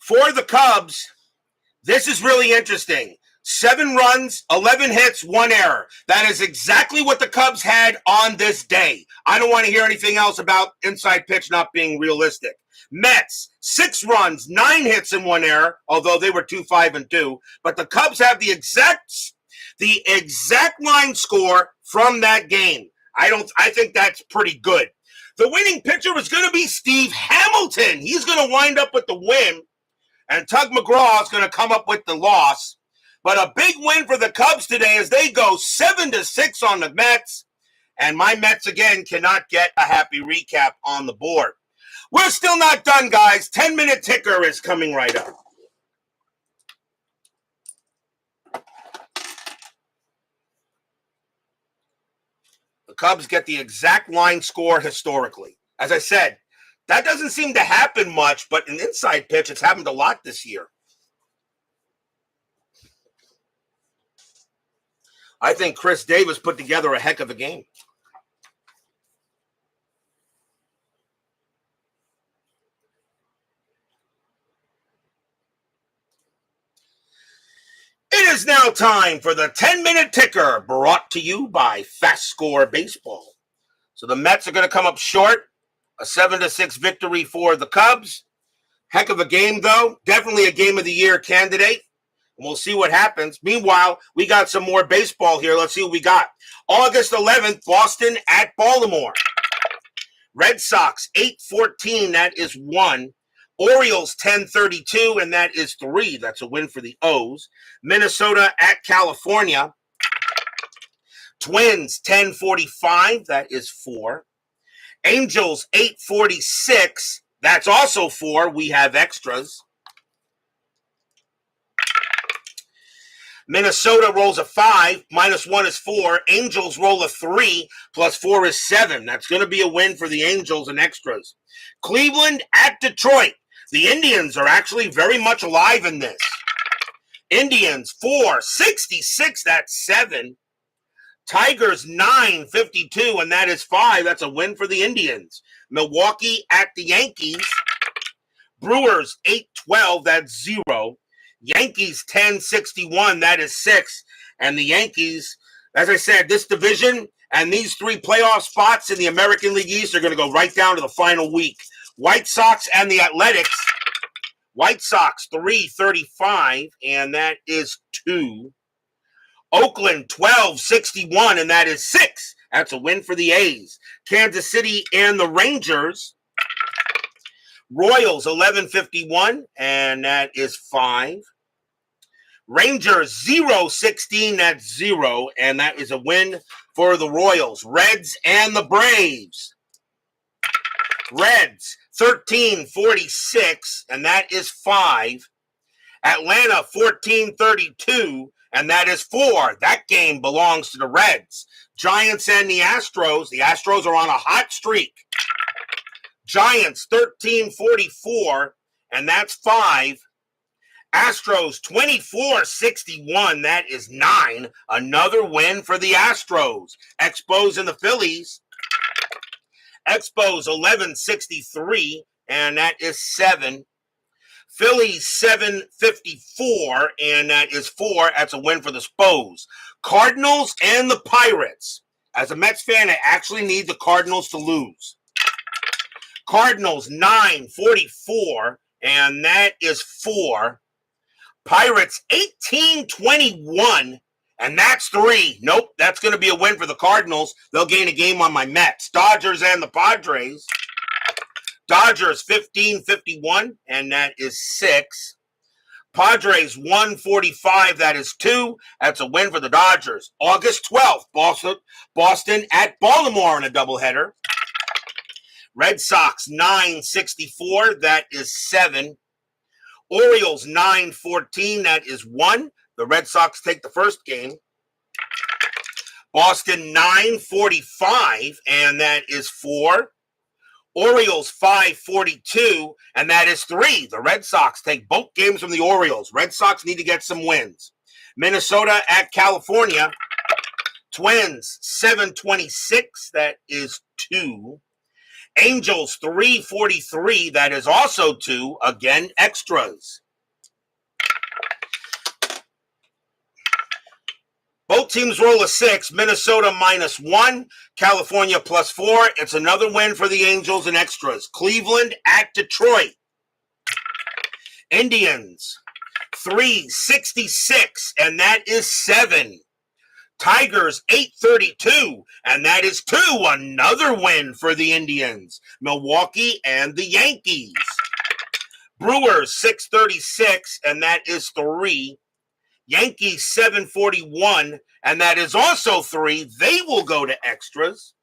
For the Cubs, this is really interesting. 7 runs, 11 hits, 1 error. That is exactly what the Cubs had on this day. I don't want to hear anything else about inside pitch not being realistic. Mets, 6 runs, 9 hits, and 1 error, although they were 2-5-2. But the Cubs have the exact line score from that game. I think that's pretty good. The winning pitcher was going to be Steve Hamilton. He's going to wind up with the win. And Tug McGraw is going to come up with the loss. But a big win for the Cubs today as they go 7-6 on the Mets. And my Mets, again, cannot get a happy recap on the board. We're still not done, guys. 10-minute ticker is coming right up. The Cubs get the exact line score historically. As I said, that doesn't seem to happen much, but in inside pitch, it's happened a lot this year. I think Chris Davis put together a heck of a game. It is now time for the 10-minute ticker, brought to you by FastScore Baseball. So the Mets are going to come up short. A 7-6 victory for the Cubs. Heck of a game, though. Definitely a Game of the Year candidate. And we'll see what happens. Meanwhile, we got some more baseball here. Let's see what we got. August 11th, Boston at Baltimore. Red Sox 8-14, that is 1. Orioles 10-32, and that is 3. That's a win for the O's. Minnesota at California. Twins 10-45, that is 4. Angels 8-46, that's also 4. We have extras. Minnesota rolls a 5, -1 is 4. Angels roll a 3, +4 is 7. That's going to be a win for the Angels and extras. Cleveland at Detroit. The Indians are actually very much alive in this. Indians 4-66, that's 7. Tigers 9-52, and that is 5. That's a win for the Indians. Milwaukee at the Yankees. Brewers 8-12, that's 0. Yankees 10-61, that is 6. And the Yankees, as I said, this division and these 3 playoff spots in the American League East are going to go right down to the final week. White Sox and the Athletics. White Sox 3-35, and that is 2. Oakland 12-61, and that is 6. That's a win for the A's. Kansas City and the Rangers. Royals 11-51, and that is 5. Rangers 0-16, that's 0, and that is a win for the Royals. Reds and the Braves. Reds 13-46, and that is 5. Atlanta 14-32, and that is 4. That game belongs to the Reds. Giants and the Astros. The Astros are on a hot streak. Giants 13-44, and that's 5. Astros 24-61, that is 9. Another win for the Astros. Expos and the Phillies. Expos 11-63, and that is 7. Phillies 7-54, and that is 4. That's a win for the Spos. Cardinals and the Pirates. As a Mets fan, I actually need the Cardinals to lose. Cardinals 9-44, and that is 4. Pirates 18-21, and that's 3. Nope, that's going to be a win for the Cardinals. They'll gain a game on my Mets. Dodgers and the Padres. Dodgers 15-51, and that is 6. Padres 145, that is 2. That's a win for the Dodgers. August 12th, Boston at Baltimore in a doubleheader. Red Sox 9-64, that is 7. Orioles 9-14, that is 1. The Red Sox take the first game. Boston 9-45, and that is 4. Orioles 5-42, and that is 3. The Red Sox take both games from the Orioles. Red Sox need to get some wins. Minnesota at California. Twins 7-26, that is 2. Angels 3-43, that is also 2. Again, extras. Both teams roll a 6. Minnesota -1. California +4. It's another win for the Angels and extras. Cleveland at Detroit. Indians 3-66, and that is 7. Tigers 8-32, and that is 2. Another win for the Indians. Milwaukee and the Yankees. Brewers 6-36, and that is 3. Yankees 7-41, and that is also 3. They will go to extras.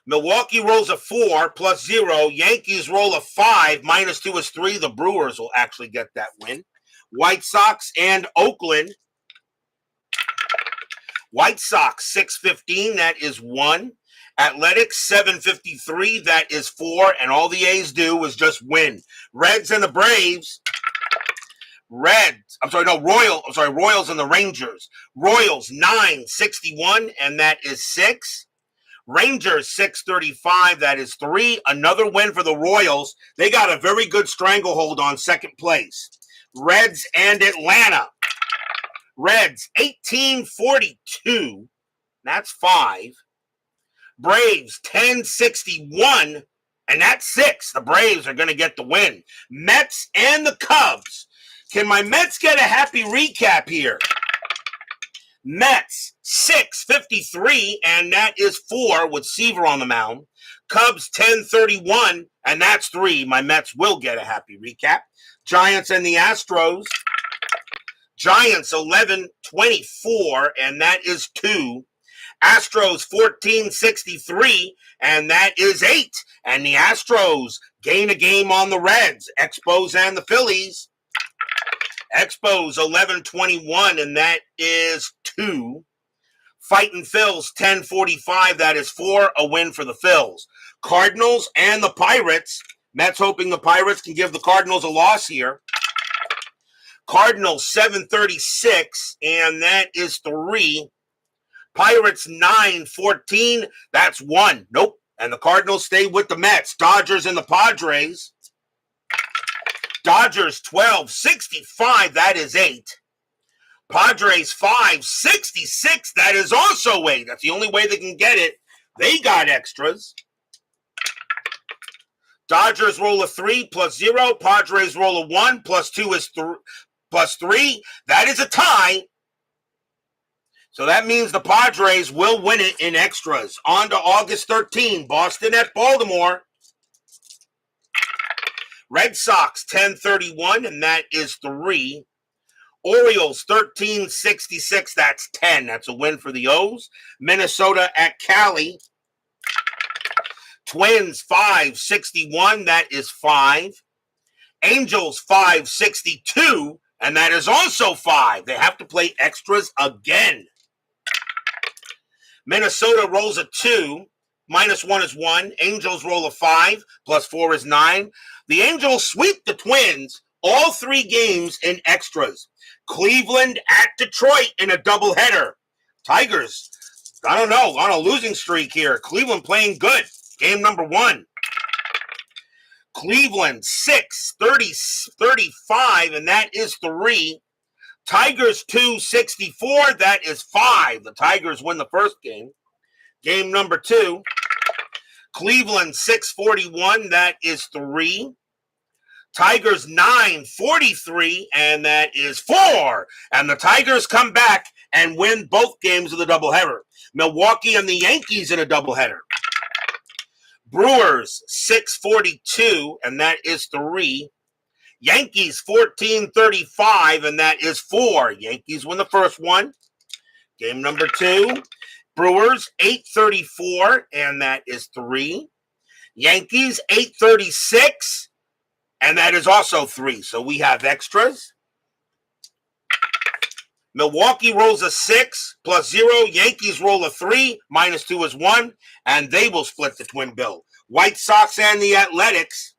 Milwaukee rolls a 4 +0. Yankees roll a 5 -2 is 3. The Brewers will actually get that win. White Sox and Oakland. White Sox 6-15, that is 1. Athletics 7-53, that is 4. And all the A's do is just win. Reds and the Braves. Royals and the Rangers. Royals 9-61, and that is 6. Rangers 6-35, that is 3. Another win for the Royals. They got a very good stranglehold on second place. Reds and Atlanta. Reds 18-42, that's 5. Braves 10-61, and that's 6. The Braves are going to get the win. Mets and the Cubs. Can my Mets get a happy recap here? Mets 653, and that is 4 with Seaver on the mound. Cubs 1031, and that's 3. My Mets will get a happy recap. Giants and the Astros. Giants 1124, and that is 2. Astros 1463, and that is 8. And the Astros gain a game on the Reds. Expos and the Phillies. Expos 1121, and that is 2. Fighting Phils 1045, that is 4. A win for the Phils. Cardinals and the Pirates. Mets hoping the Pirates can give the Cardinals a loss here. Cardinals 736, and that is 3. Pirates 914, that's 1. Nope. And the Cardinals stay with the Mets. Dodgers and the Padres. Dodgers 1265, that is 8. Padres 566, that is also 8. That's the only way they can get it. They got extras. Dodgers roll a 3 plus 0. Padres roll a 1 plus 2 is plus 3. That is a tie. So that means the Padres will win it in extras. On to August 13, Boston at Baltimore. Red Sox 1031, and that is 3. Orioles 1366, that's 10. That's a win for the O's. Minnesota at Cali. Twins 561, that is 5. Angels 562, and that is also 5. They have to play extras again. Minnesota rolls a 2, minus 1 is 1. Angels roll a 5, plus 4 is 9. The Angels sweep the Twins all 3 games in extras. Cleveland at Detroit in a doubleheader. Tigers, I don't know, on a losing streak here. Cleveland playing good. Game number 1. Cleveland 6-35, and that is 3. Tigers 264, that is 5. The Tigers win the first game. Game number 2. Cleveland 641, that is 3. Tigers 943, and that is 4. And the Tigers come back and win both games of the doubleheader. Milwaukee and the Yankees in a doubleheader. Brewers 642, and that is 3. Yankees 1435, and that is 4. Yankees win the first one. Game number 2. Brewers 834, and that is 3. Yankees 836, and that is also 3. So we have extras. Milwaukee rolls a 6 plus 0. Yankees roll a 3, minus 2 is 1, and they will split the twin bill. White Sox and the Athletics.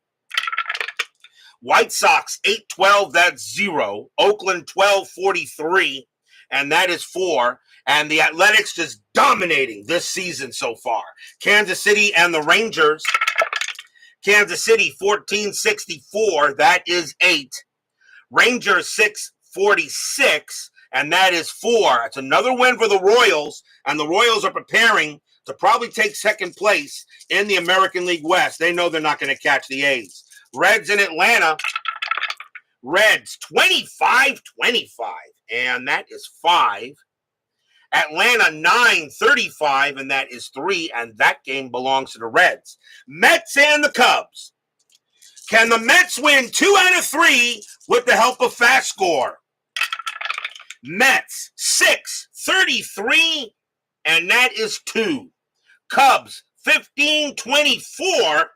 White Sox 812, that's 0. Oakland 1243, and that is 4. And the Athletics just dominating this season so far. Kansas City and the Rangers. Kansas City 1464, that is 8. Rangers 646, and that is 4. It's another win for the Royals, and the Royals are preparing to probably take second place in the American League West. They know they're not going to catch the A's. Reds in Atlanta. Reds 25-25, and that is 5. Atlanta 935, and that is 3, and that game belongs to the Reds. Mets and the Cubs. Can the Mets win 2 out of 3 with the help of FastScore? Mets 633, and that is 2. Cubs 1524,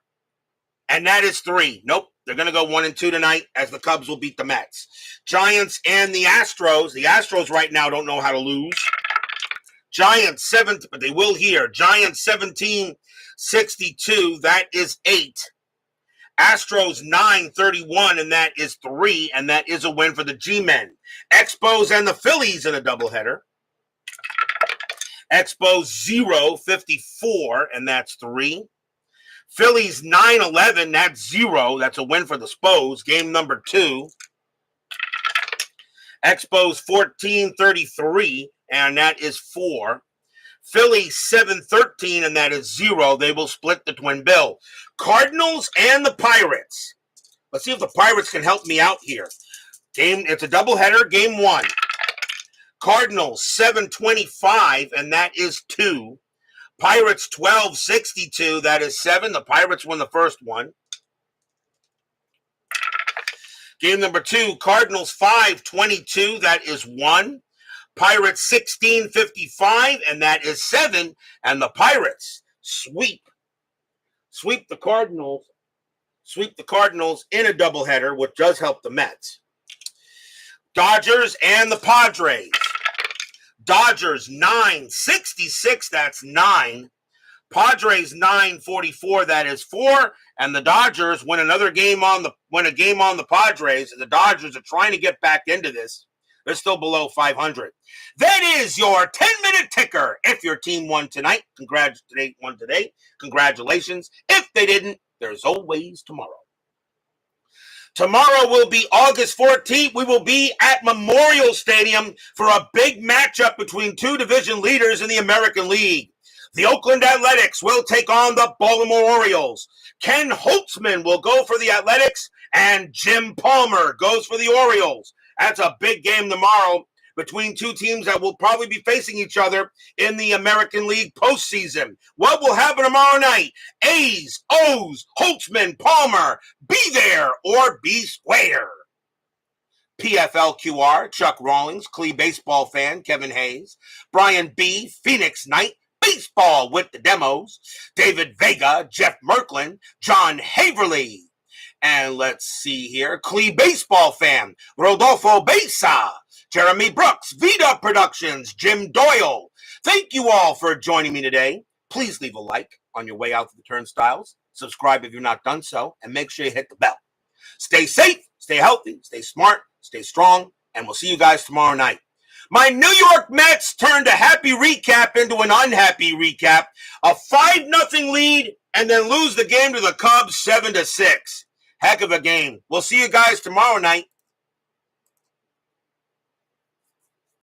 and that is 3. Nope, they're going to go 1 and 2 tonight as the Cubs will beat the Mets. Giants and the Astros. The Astros right now don't know how to lose. Giants 7, but they will here. Giants 1762, that is 8. Astros 931, and that is 3, and that is a win for the G-Men. Expos and the Phillies in a doubleheader. Expos 054, and that's 3. Phillies 911, that's 0. That's a win for the Spos. Game number 2. Expos 1433, and that is 4. Phillies 713, and that is 0. They will split the twin bill. Cardinals and the Pirates. Let's see if the Pirates can help me out here. It's a doubleheader, game 1. Cardinals 725, and that is 2. Pirates 1262, that is 7. The Pirates won the first one. Game number 2, Cardinals 522, that is 1. Pirates 1655, and that is 7. And the Pirates sweep the Cardinals in a doubleheader, which does help the Mets. Dodgers and the Padres. Dodgers 966, that's 9. Padres 944, that is 4. And the Dodgers win a game on the Padres. And the Dodgers are trying to get back into this. They're still below 500. That is your 10-minute ticker. If your team won tonight, congratulations. If they didn't, there's always tomorrow. Tomorrow will be August 14th. We will be at Memorial Stadium for a big matchup between two division leaders in the American League. The Oakland Athletics will take on the Baltimore Orioles. Ken Holtzman will go for the Athletics, and Jim Palmer goes for the Orioles. That's a big game tomorrow between two teams that will probably be facing each other in the American League postseason. What will happen tomorrow night? A's, O's, Holtzman, Palmer, be there or be square. PFLQR, Chuck Rawlings, Clee baseball fan, Kevin Hayes, Brian B., Phoenix Knight, baseball with the demos, David Vega, Jeff Merklin, John Haverly. And let's see here, Clee baseball fan, Rodolfo Besa, Jeremy Brooks, Vita Productions, Jim Doyle. Thank you all for joining me today. Please leave a like on your way out to the turnstiles. Subscribe if you've not done so, and make sure you hit the bell. Stay safe, stay healthy, stay smart, stay strong, and we'll see you guys tomorrow night. My New York Mets turned a happy recap into an unhappy recap. A 5-0 lead, and then lose the game to the Cubs 7-6. Heck of a game. We'll see you guys tomorrow night.